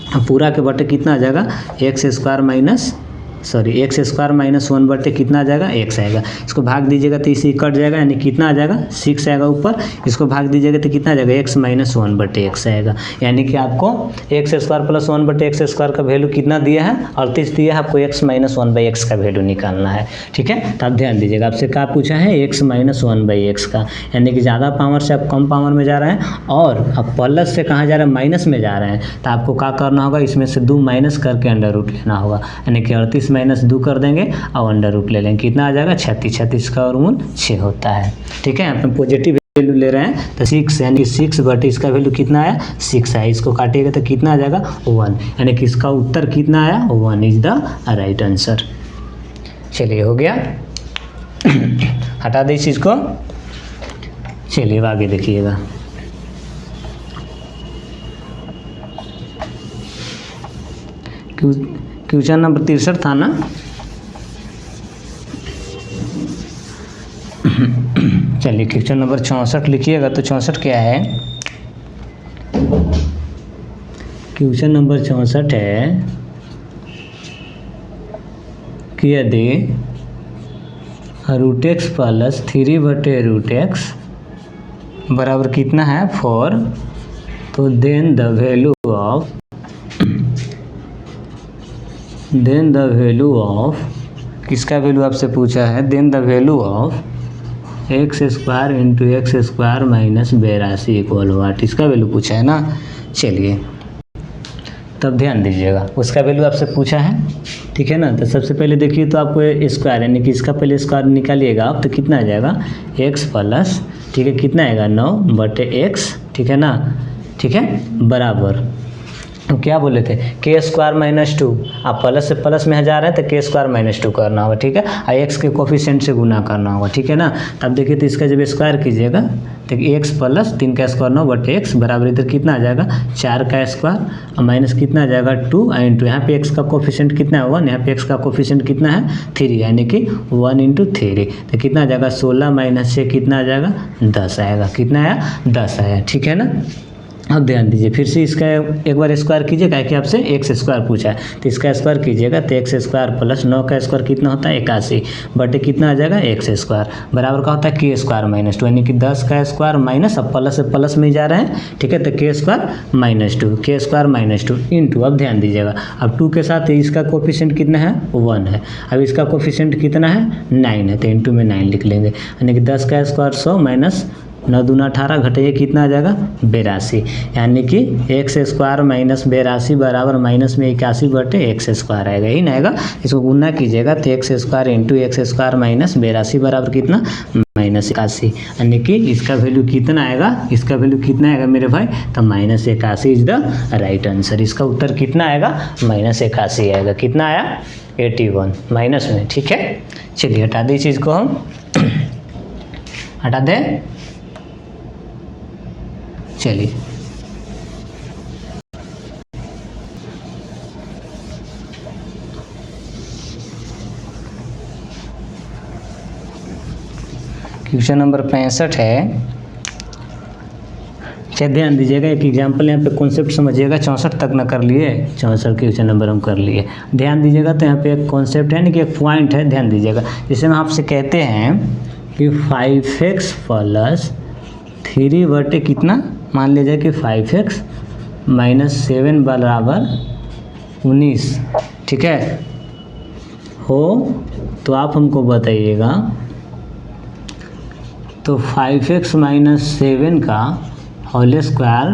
अब पूरा के बटे कितना आ जाएगा x स्क्वायर माइनस 1 बटे कितना आ जाएगा x आएगा। इसको भाग दीजिएगा तो इसी कट जाएगा, यानी कितना आ जाएगा 6 आएगा ऊपर, इसको भाग दीजिएगा तो कितना आ जाएगा x माइनस 1 बटे x आएगा। यानी कि आपको x स्क्वायर प्लस 1 बटे x स्क्वायर का वैल्यू कितना दिया है 38 दिया है, आपको x माइनस 1 बाई एक्स का वैल्यू निकालना है, ठीक है। तो आप ध्यान दीजिएगा, आपसे क्या पूछा है x माइनस 1 बाई एक्स का, यानी कि ज़्यादा पावर से आप कम पावर में जा रहे हैं और आप प्लस से कहाँ जा रहे हैं माइनस में जा रहे हैं, तो आपको क्या करना होगा, इसमें से 2 माइनस करके अंडर रूट लेना होगा, यानी कि 38 माइनस 2 कर देंगे और अंडर रूट ले लेंगे, कितना आ जाएगा 36 का वर्गमूल 6 होता है, ठीक है। यहाँ पे पॉजिटिव वैल्यू ले रहे हैं तो 6, यानी 6 बटे इसका वैल्यू कितना आया 6 आया, इसको काटिएगा तो कितना आ जाएगा 1, यानी कि इसका उत्तर कितना आया 1 इज द राइट आंसर। चलिए हो गया, हटा दे इस चीज़ को। चलिए आगे देखिएगा, क्वेश्चन नंबर 63 था ना। चलिए क्वेश्चन नंबर 64 लिखिएगा, तो 64 क्या है, क्वेश्चन नंबर 64 है कि यदि रूट एक्स प्लस 3 बटे रूट एक्स बराबर कितना है 4, तो देन द वैल्यू ऑफ किसका वैल्यू आपसे पूछा है, then the value of x square into x square minus 82 equal what, इसका वैल्यू पूछा है ना। चलिए तब ध्यान दीजिएगा, उसका वैल्यू आपसे पूछा है, ठीक है ना। तो सबसे पहले देखिए तो आपको स्क्वायर, यानी कि इसका पहले स्क्वायर निकालिएगा आप, तो कितना आ जाएगा x प्लस, ठीक है, कितना आएगा 9 बटे x, ठीक है ना, ठीक है, बराबर क्या बोले थे के स्क्वायर माइनस 2, आप प्लस से प्लस में जा रहे हैं तो के स्क्वायर माइनस 2 करना होगा, ठीक है, और एक्स के कोफिशिएंट से गुना करना होगा, ठीक है ना। तब देखिए तो इसका जब स्क्वायर कीजिएगा तो एक्स प्लस 3 का स्क्वायर 9 बटे एक्स बराबर इधर कितना आ जाएगा 4 का स्क्वायर और माइनस कितना आ जाएगा 2 इंटू यहाँ पे एक्स का कोफिशिएंट कितना है 1, यहाँ पे एक्स का कोफिशिएंट कितना है 3, यानी कि 1 इंटू 3, तो कितना आ जाएगा 16 माइनस 6 कितना आ जाएगा 10 आएगा, कितना आया 10 आया, ठीक है ना। अब ध्यान दीजिए, फिर से इसका एक बार स्क्वायर कीजिए, क्या कि आपसे एक्स स्क्वायर पूछा है, तो इसका स्क्वायर कीजिएगा तो एक्स स्क्वायर प्लस 9 का स्क्वायर कितना होता है 81 बटे कितना आ जाएगा एक्स स्क्वायर बराबर का होता है के स्क्वायर माइनस 2, यानी कि 10 का स्क्वायर माइनस, अब प्लस से प्लस में जा रहे हैं, ठीक है, तो के स्क्वायर माइनस 2, के स्क्वायर माइनस 2 इंटू, अब ध्यान दीजिएगा, अब 2 के साथ इसका कोफिशिएंट कितना है 1 है, अब इसका कोफिशिएंट कितना है 9 है, तो इंटू में 9 लिख लेंगे, यानी कि 10 का स्क्वायर 100 माइनस 9 दूना 18 घटाइए कितना आ जाएगा 82, यानी कि एक्स स्क्वायर माइनस 82 बराबर माइनस में 81 बटे एक्स स्क्वायर आएगा, ही ना आएगा। इसको गुना कीजिएगा तो x square into x square minus 82 बराबर कितना माइनस 81, यानी कि इसका वैल्यू कितना आएगा, इसका वैल्यू कितना आएगा मेरे भाई, तो minus 81 is the right answer. इसका उत्तर कितना आएगा माइनस 81 आएगा, कितना आया 81 माइनस में, ठीक है। चलिए हटा दें इस चीज़ को, हम हटा दें। चलिए क्वेश्चन नंबर 65 है, चाहे ध्यान दीजिएगा, एक एग्जाम्पल यहाँ पे कॉन्सेप्ट समझिएगा, 64 तक ना कर लिए, 64 क्वेश्चन नंबर हम कर लिए, ध्यान दीजिएगा। तो यहाँ पे एक कॉन्सेप्ट है, यानी कि एक पॉइंट है, ध्यान दीजिएगा। जैसे हम आपसे कहते हैं कि 5x प्लस 3 बटे कितना, मान लीजिए कि 5x माइनस 7 बराबर 19, ठीक है, हो तो आप हमको बताइएगा तो 5x माइनस 7 का होल स्क्वायर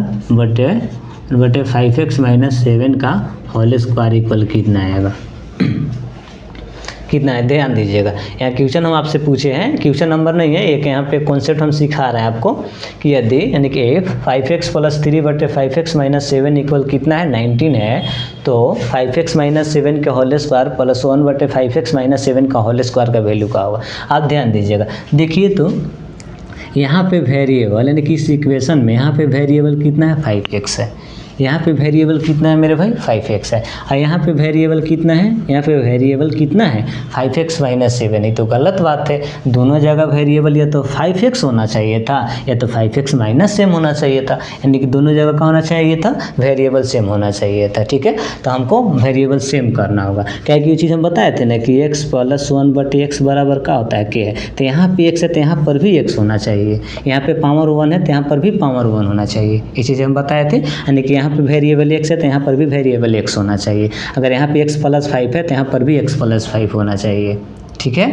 बटे 5x माइनस 7 का होल स्क्वायर इक्वल कितना आएगा, कितना है, ध्यान दीजिएगा। यहाँ क्वेश्चन हम आपसे पूछे हैं, क्वेश्चन नंबर नहीं है, एक यहाँ पे कॉन्सेप्ट हम सिखा रहे हैं आपको कि यदि यानी कि if 5x प्लस 3 बटे 5x माइनस 7 इक्वल कितना है 19 है, तो 5x माइनस 7 के होल स्क्वायर प्लस 1 बटे 5x माइनस 7 का होल स्क्वायर का वैल्यू का होगा। आप ध्यान दीजिएगा, देखिए तो यहाँ पे वेरिएबल यानी कि इस इक्वेशन में यहाँ पे वेरिएबल कितना है 5x है, यहाँ पे वेरिएबल कितना है मेरे भाई 5x है, और यहाँ पे वेरिएबल कितना है, यहाँ पे वेरिएबल कितना है 5x माइनस 7। ये तो गलत बात है, दोनों जगह वेरिएबल या तो 5x होना चाहिए था या तो 5x माइनस सेम होना चाहिए था, यानी कि दोनों जगह का होना चाहिए था, वेरिएबल सेम होना चाहिए था। ठीक है, तो हमको वेरिएबल सेम करना होगा। क्या कि ये चीज़ हम बताए थे ना कि x प्लस 1 बटे x बराबर क्या होता है k है, तो यहाँ पे x है तो यहाँ पर भी x होना चाहिए, यहाँ पे पावर 1 है तो यहाँ पर भी पावर 1 होना चाहिए। ये चीज़ हम बताए थे, यानी कि यहाँ पे वेरिएबल x है तो यहाँ पर भी वेरिएबल x होना चाहिए। अगर यहाँ पे x प्लस 5 है तो यहाँ पर भी x प्लस 5 होना चाहिए। ठीक है,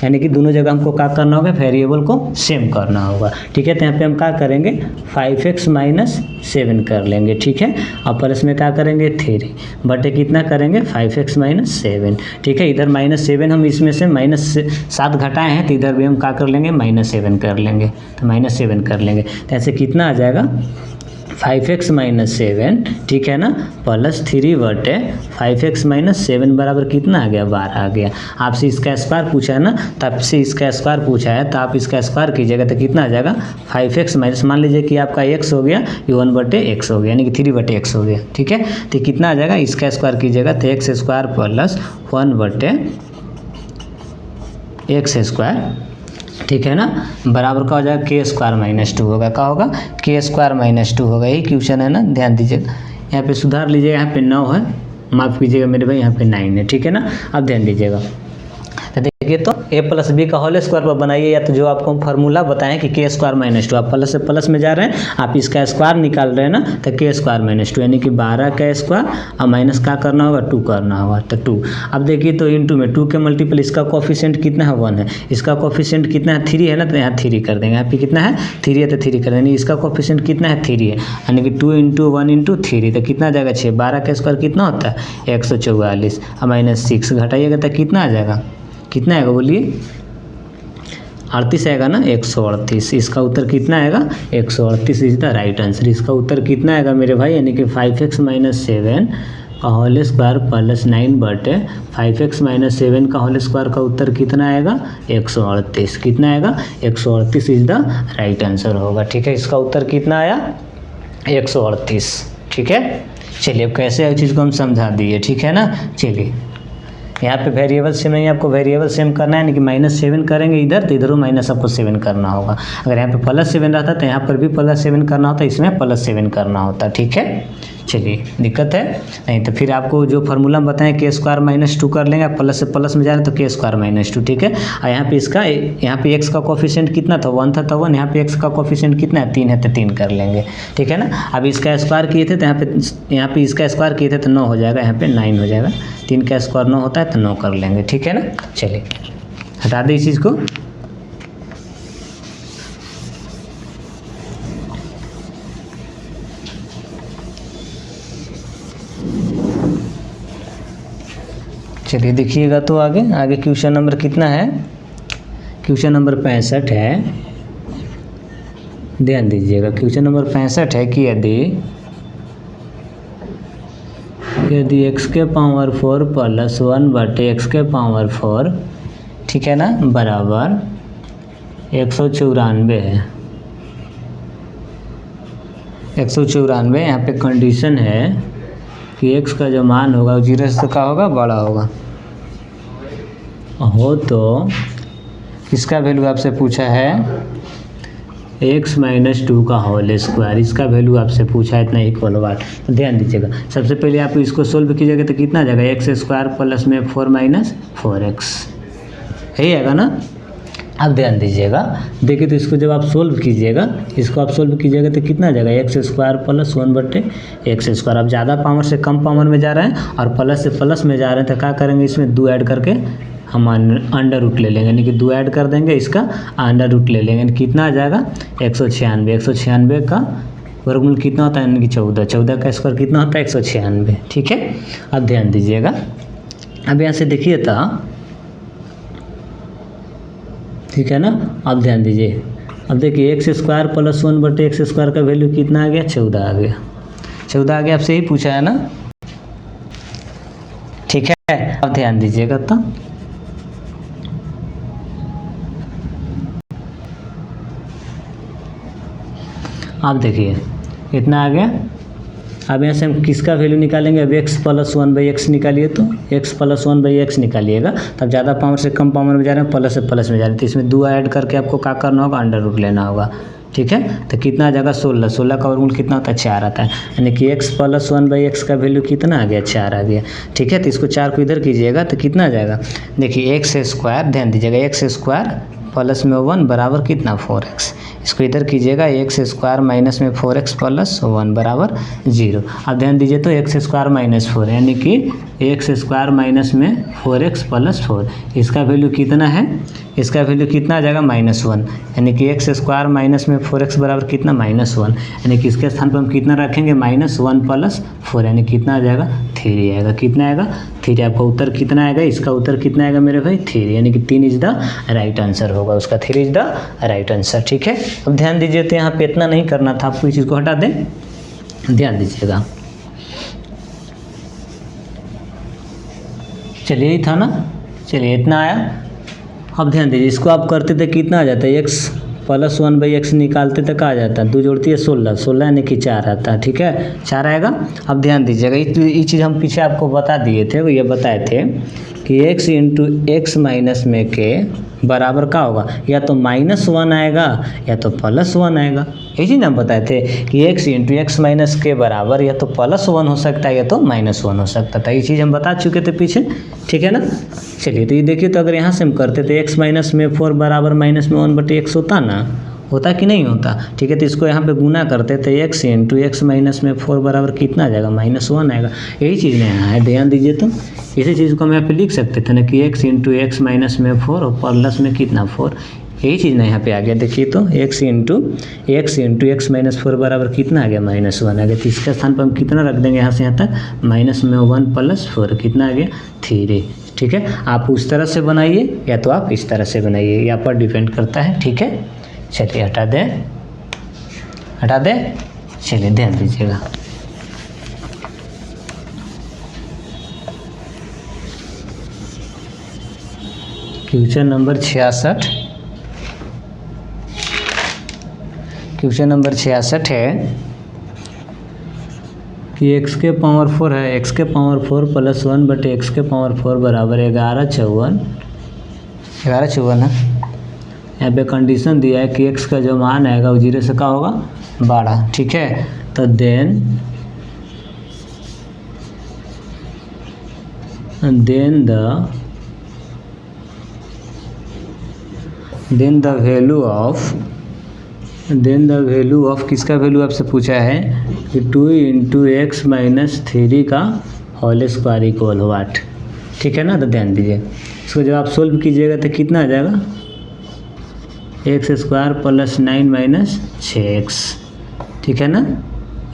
यानी कि दोनों जगह हमको क्या करना होगा, वेरिएबल को सेम करना होगा। ठीक है, तो यहाँ पे हम क्या करेंगे 5x माइनस 7 कर लेंगे। ठीक है, और प्लस में क्या करेंगे 3 बटे कितना करेंगे 5x माइनस 7। ठीक है, इधर माइनस 7 हम इसमें से माइनस 7 घटाए हैं तो इधर भी हम क्या कर लेंगे माइनस 7 कर लेंगे, तो माइनस 7 कर लेंगे। तो ऐसे कितना आ जाएगा 5x माइनस 7, ठीक है ना, प्लस 3 बटे 5x माइनस 7 बराबर कितना आ गया 12 आ गया। आपसे इसका स्क्वायर पूछा है ना, तो आपसे इसका स्क्वायर पूछा है तो आप इसका स्क्वायर कीजिएगा तो कितना आ जाएगा 5x माइनस, मान लीजिए कि आपका x हो गया, ये 1 बटे x हो गया, यानी कि 3 बटे x हो गया। ठीक है, तो कितना आ जाएगा, इसका स्क्वायर कीजिएगा तो x स्क्वायर प्लस 1 बटे x स्क्वायर, ठीक है ना, बराबर का हो जाएगा k स्क्वायर माइनस 2 होगा। क्या होगा, k स्क्वायर माइनस 2 होगा। यही क्वेश्चन है ना, ध्यान दीजिएगा, यहाँ पे सुधार लीजिएगा, यहाँ पे 9 है, माफ़ कीजिएगा मेरे भाई, यहाँ पे 9 है। ठीक है ना, अब ध्यान दीजिएगा, तो देखिए तो a प्लस बी का होल स्क्वायर पर बनाइए, या तो जो आपको हम फार्मूला बताएं कि k स्क्वायर माइनस 2, आप प्लस से प्लस में जा रहे हैं, आप इसका स्क्वायर निकाल रहे हैं ना, तो k स्क्वायर माइनस 2 यानी कि 12 का स्क्वायर और माइनस क्या करना होगा 2 करना होगा, तो 2। अब देखिए तो इंटू में 2 के मल्टीपल, इसका कोफिशिएंट कितना है 1 है, इसका कोफिशिएंट कितना है 3 है ना, तो यहाँ 3 कर देंगे। यहाँ पे कितना है 3 है तो 3 कर देंगे, इसका कोफिशिएंट कितना है 3 है, यानी कि 2 इंटू 1 इंटू 3, तो कितना आ जाएगा 6, 12 का स्क्वायर कितना होता है 144 और माइनस 6 घटाइएगा तो कितना आ जाएगा, कितना आएगा बोलिए 38 आएगा ना, 138। इसका उत्तर कितना आएगा 138 इज द राइट आंसर। इसका उत्तर कितना आएगा मेरे भाई, यानी कि 5x माइनस 7 का होल स्क्वायर प्लस 9 बटे 5x माइनस 7 का होल स्क्वायर का उत्तर कितना आएगा 138। कितना आएगा 138 इज द राइट आंसर होगा। ठीक है, इसका उत्तर कितना आया 138। ठीक है, चलिए अब कैसे है चीज़ को हम समझा दिए। ठीक है ना, चलिए यहाँ पे वेरिएबल सेम नहीं है, आपको वेरिएबल सेम करना है, यानी कि माइनस 7 करेंगे इधर तो इधरों माइनस आपको 7 करना होगा। अगर यहाँ पे प्लस 7 रहता तो यहाँ पर भी प्लस 7 करना होता, इसमें प्लस 7 करना होता। ठीक है, चलिए दिक्कत है नहीं तो फिर आपको जो फार्मूला हम बताएं k स्क्वायर माइनस 2 कर लेंगे, आप प्लस से प्लस में जा रहे हैं तो k स्क्वायर माइनस 2। ठीक है, और यहाँ पे इसका यहाँ पे x का कोफिशिएंट कितना था 1 था तो 1, यहाँ पे x का कोफिशिएंट कितना है 3 है तो 3 कर लेंगे। ठीक है ना, अब इसका स्क्वायर किए थे तो यहाँ पे इसका स्क्वायर किए थे तो 9 हो जाएगा, यहाँ पे 9 हो जाएगा, 3 का स्क्वायर 9 होता है तो 9 कर लेंगे। ठीक है ना, चलिए हटा दें इस चीज़ को। चलिए देखिएगा तो आगे क्वेश्चन नंबर कितना है, क्वेश्चन नंबर 65 है। ध्यान दीजिएगा, क्वेश्चन नंबर 65 है कि यदि x के पावर 4 प्लस 1 बटे x के पावर 4, ठीक है ना, बराबर 194 है। 194 यहाँ पे कंडीशन है कि x का जो मान होगा वो 0 से क्या होगा बड़ा होगा हो, तो इसका वैल्यू आपसे पूछा है x माइनस 2 का होल स्क्वायर, इसका वैल्यू आपसे पूछा है इतना इक्वल वाट। तो ध्यान दीजिएगा, सबसे पहले आप इसको सोल्व कीजिएगा तो कितना आ जाएगा x स्क्वायर प्लस में 4 माइनस 4x, यही आएगा ना। अब ध्यान दीजिएगा, देखिए तो इसको जब आप सोल्व कीजिएगा, इसको आप सोल्व कीजिएगा तो कितना आ जाएगा x स्क्वायर प्लस 1 बटे x स्क्वायर। अब ज़्यादा पावर से कम पावर में जा रहे हैं और प्लस से प्लस में जा रहे हैं तो क्या करेंगे, इसमें 2 ऐड करके हम अंडर रूट ले लेंगे, यानी कि 2 ऐड कर देंगे, इसका अंडर रूट ले लेंगे, कितना आ जाएगा 196। 196 का वर्गमूल कितना होता है यानी कि 14, 14 का स्क्वायर कितना होता है 196, ठीक है। अब ध्यान दीजिएगा, अब यहाँ से देखिए तो, ठीक है ना। अब ध्यान दीजिए, अब देखिए एक्स स्क्वायर प्लस 1/x² का वैल्यू कितना आ गया 14 आ गया, 14 आ गया, आपसे ही पूछा है ना, ठीक है। अब ध्यान दीजिएगा तो अब देखिए कितना आ गया। अब यहाँ से हम किसका वैल्यू निकालेंगे, अब x + 1/x निकालिए, तो x + 1/x निकालिएगा, तब ज़्यादा पावर से कम पावर में जा रहे हैं, प्लस से प्लस में जा रहे हैं, तो इसमें 2 ऐड करके आपको क्या करना होगा, अंडर रूट लेना होगा, ठीक है। तो कितना आ जाएगा 16, 16 का वर्गमूल कितना होता है 4 आता है, यानी कि x + 1/x का वैल्यू कितना आ गया 4 आ गया, ठीक है। तो इसको 4 को इधर कीजिएगा तो कितना आ जाएगा, देखिए x², ध्यान दीजिएगा, x² प्लस में 1 बराबर कितना 4x, इसको इधर कीजिएगा, x² माइनस में 4x प्लस 1 बराबर 0। अब ध्यान दीजिए तो x² - 4 यानी कि x² माइनस में 4x प्लस 4, इसका वैल्यू कितना है, इसका वैल्यू कितना आ जाएगा -1, यानी कि x² माइनस में 4x बराबर कितना -1, यानी कि इसके स्थान पर हम कितना रखेंगे -1 प्लस 4, यानी कितना आ जाएगा 3 आएगा, कितना आएगा 3। आपका उत्तर कितना आएगा, इसका उत्तर कितना आएगा मेरे भाई 3, यानी कि 3 इज द राइट आंसर होगा उसका, 3 इज द राइट आंसर, ठीक है। अब ध्यान दीजिए तो यहाँ पे इतना नहीं करना था आपको, इस चीज़ को हटा दें, ध्यान दीजिएगा, चलिए ही था ना, चलिए इतना आया। अब ध्यान दीजिए, इसको आप करते थे कितना आ जाता है, x + 1/x निकालते तक आ जाता है, 2 जोड़ती है 16, 16 यानी कि 4 आता है, ठीक है, 4 आएगा। अब ध्यान दीजिएगा, ये चीज़ हम पीछे आपको बता दिए थे, ये बताए थे कि x × x माइनस में के बराबर का होगा, या तो -1 आएगा या तो +1 आएगा, यही चीज़ हम बताए थे कि x × x माइनस के बराबर या तो +1 हो सकता है या तो -1 हो सकता था, ये चीज़ हम बता चुके थे पीछे, ठीक है ना। चलिए तो ये देखिए, तो अगर यहाँ से हम करते थे x माइनस में 4 बराबर -1/x होता ना, होता कि नहीं होता, ठीक है। तो इसको यहाँ पे गुना करते तो x × x माइनस में 4 बराबर कितना आ जाएगा -1 आएगा, यही चीज़ यहाँ है, ध्यान दीजिए। तो इसी चीज़ को हम यहाँ पे लिख सकते थे ना कि x × x माइनस में 4 और प्लस में कितना 4, यही चीज़ ना यहाँ पे आ गया। देखिए तो x × x माइनस 4 बराबर कितना आ गया -1 आ गया, तो इसके स्थान पर हम कितना रख देंगे यहाँ से यहाँ तक -1 + 4 कितना आ गया 3, ठीक है। आप उस तरह से बनाइए या तो आप इस तरह से बनाइए, यहाँ पर डिपेंड करता है, ठीक है। चलिए हटा दें, चलिए ध्यान दीजिएगा, क्वेश्चन नंबर 66, क्वेश्चन नंबर 66 है कि x के पावर 4 है, x के पावर 4 + 1/x के पावर 4 बराबर 11 54 है। यहाँ पे कंडीशन दिया है कि x का जो मान आएगा वो 0 से क्या होगा 12, ठीक है। तो देन द वैल्यू ऑफ किसका वैल्यू आपसे पूछा है कि 2 × x माइनस 3 का होल स्क्वायर इक्वल व्हाट, ठीक है ना। तो ध्यान दीजिए, इसको जब आप सोल्व कीजिएगा तो कितना आ जाएगा x² + 9 - 6x, ठीक है ना,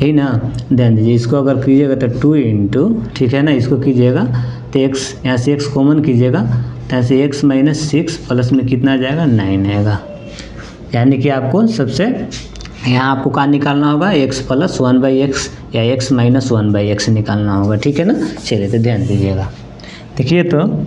यही ना। ध्यान दीजिए, इसको अगर कीजिएगा तो 2 ठीक है ना, इसको कीजिएगा तो x यहाँ से x कॉमन कीजिएगा, तो यहाँ से x - 6 प्लस में कितना आ जाएगा 9 आएगा, यानी कि आपको सबसे यहाँ आपको क्या निकालना होगा x + 1/x या x - 1/x निकालना होगा, ठीक है ना। चलिए तो ध्यान दीजिएगा, देखिए तो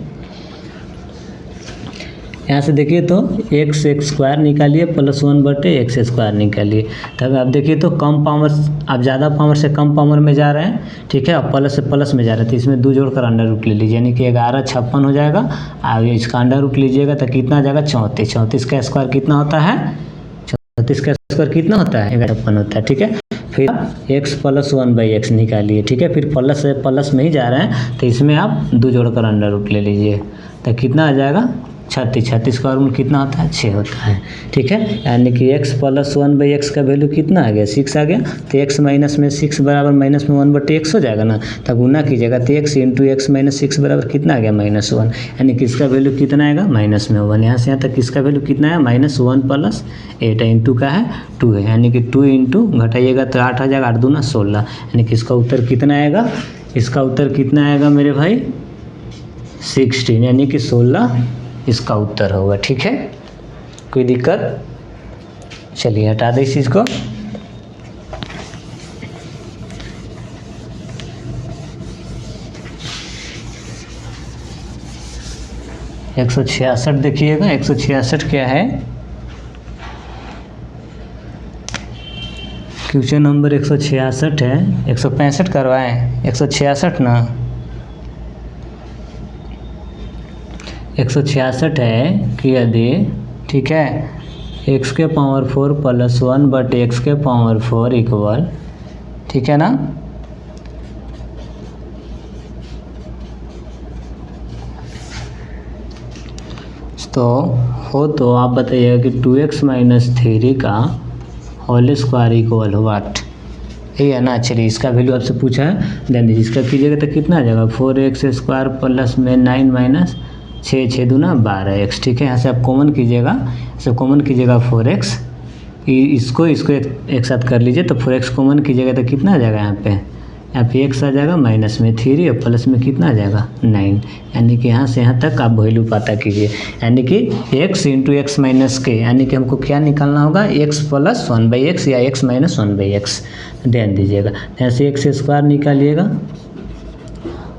यहाँ से देखिए तो x² निकालिए + 1/x² निकालिए, तब आप देखिए तो कम पावर, आप ज़्यादा पावर से कम पावर में जा रहे हैं, ठीक है, और प्लस से प्लस में जा रहे हैं, तो इसमें 2 जोड़कर अंडर रूट ले लीजिए, यानी कि 11 56 हो जाएगा। अब इसका अंडर रूट लीजिएगा तो कितना आ जाएगा 34, 34 का स्क्वायर कितना होता है 34 का स्क्वायर कितना होता है 56 होता है, ठीक है। फिर x + 1/x निकालिए, ठीक है, फिर प्लस से प्लस में ही जा रहे हैं तो इसमें आप 2 जोड़कर अंडर रूट ले लीजिए, तो कितना आ जाएगा 36, 36 का वर्गमूल कितना होता है 6 होता है, ठीक है। यानी कि x प्लस 1/x का वैल्यू कितना आ गया 6 आ गया, तो x माइनस में 6 बराबर माइनस में 1/x हो जाएगा ना, तो गुना कीजिएगा तो x इंटू एक्स माइनस 6 बराबर कितना आ गया -1, यानी कि इसका वैल्यू कितना आएगा -1। यहाँ से यहाँ तक इसका वैल्यू कितना है -1 प्लस 8 इंटू का है 2 है, यानी कि 2 इंटू घटाइएगा तो 8 आ जाएगा, 8 दूना 16, यानी कि इसका उत्तर कितना आएगा, इसका उत्तर कितना आएगा मेरे भाई 16, यानी कि 16 इसका उत्तर होगा, ठीक है। कोई दिक्कत, चलिए हटा दें इस चीज़ को। एक 166 देखिएगा, 166 क्या है, क्वेश्चन नंबर 166 है, 165 करवाएं, 166 ना, 166 है कि यदि, ठीक है, x के पावर 4 प्लस 1/x के पावर 4 इक्वल, ठीक है ना, तो हो तो आप बताइएगा कि 2x माइनस 3 का होल स्क्वायर इक्वल व्हाट, यही है ना। चलिए इसका वैल्यू आपसे पूछा है, देन इसका कीजिएगा तो कितना आ जाएगा 4x स्क्वायर प्लस में 9 माइनस 6, 6 दूना 12x, ठीक है। यहाँ से आप कॉमन कीजिएगा, इसे कॉमन कीजिएगा 4x, इसको एक साथ कर लीजिए, तो 4x कॉमन कीजिएगा तो कितना आ जाएगा, यहाँ पे x आ जाएगा माइनस में 3 और प्लस में कितना आ जाएगा 9, यानी कि यहाँ से यहाँ तक आप वैल्यू पता कीजिए, यानी कि x इंटू एक्स माइनस के, यानी कि हमको क्या निकालना होगा x प्लस 1/x या x माइनस 1/x, ध्यान दीजिएगा। ऐसे x स्क्वायर निकालिएगा,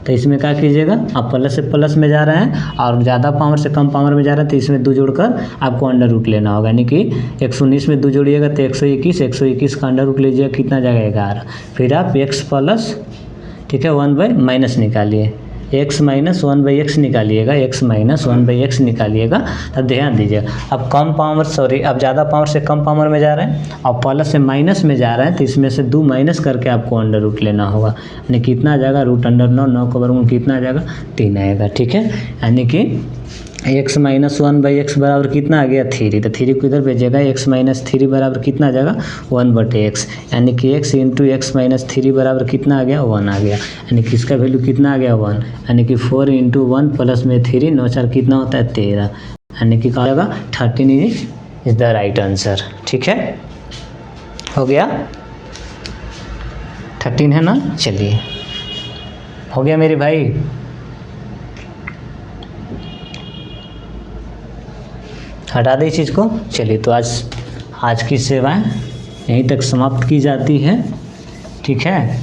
तो इसमें क्या कीजिएगा, आप प्लस से प्लस में जा रहे हैं और ज़्यादा पावर से कम पावर में जा रहे हैं, तो इसमें 2 जोड़कर आपको अंडर रूट लेना होगा, यानी कि 119 में 2 जोड़िएगा तो 121, 121 का अंडर रूट लीजिएगा, कितना जाएगा 11, फिर आप x प्लस, ठीक है, 1/- निकालिए, x minus 1/x निकालिएगा, x minus 1/x निकालिएगा। तब ध्यान दीजिएगा, अब कम पावर, सॉरी, अब ज़्यादा पावर से कम पावर में जा रहे हैं और प्लस से माइनस में जा रहे हैं, तो इसमें से 2 माइनस करके आपको अंडर रूट लेना होगा, यानी कितना आ जाएगा √9, 9 का वर्गमूल कितना आ जाएगा 3 आएगा, ठीक है। यानी कि x माइनस 1/x बराबर कितना आ गया 3, तो 3 को इधर भेजिएगा, x माइनस 3 बराबर कितना आ जाएगा 1/x, यानी कि x इंटू एक्स माइनस 3 बराबर कितना आ गया 1 आ गया, यानी कि इसका वैल्यू कितना आ गया 1, यानी कि 4 इंटू 1 प्लस में 3, 9 4 कितना होता है 13, यानी कि क्या होगा 13 इज द राइट आंसर, ठीक है। हो गया 13 है ना, चलिए हो गया मेरे भाई। हटा दें इस चीज़ को। चलिए तो आज की सेवाएं यहीं तक समाप्त की जाती है, ठीक है।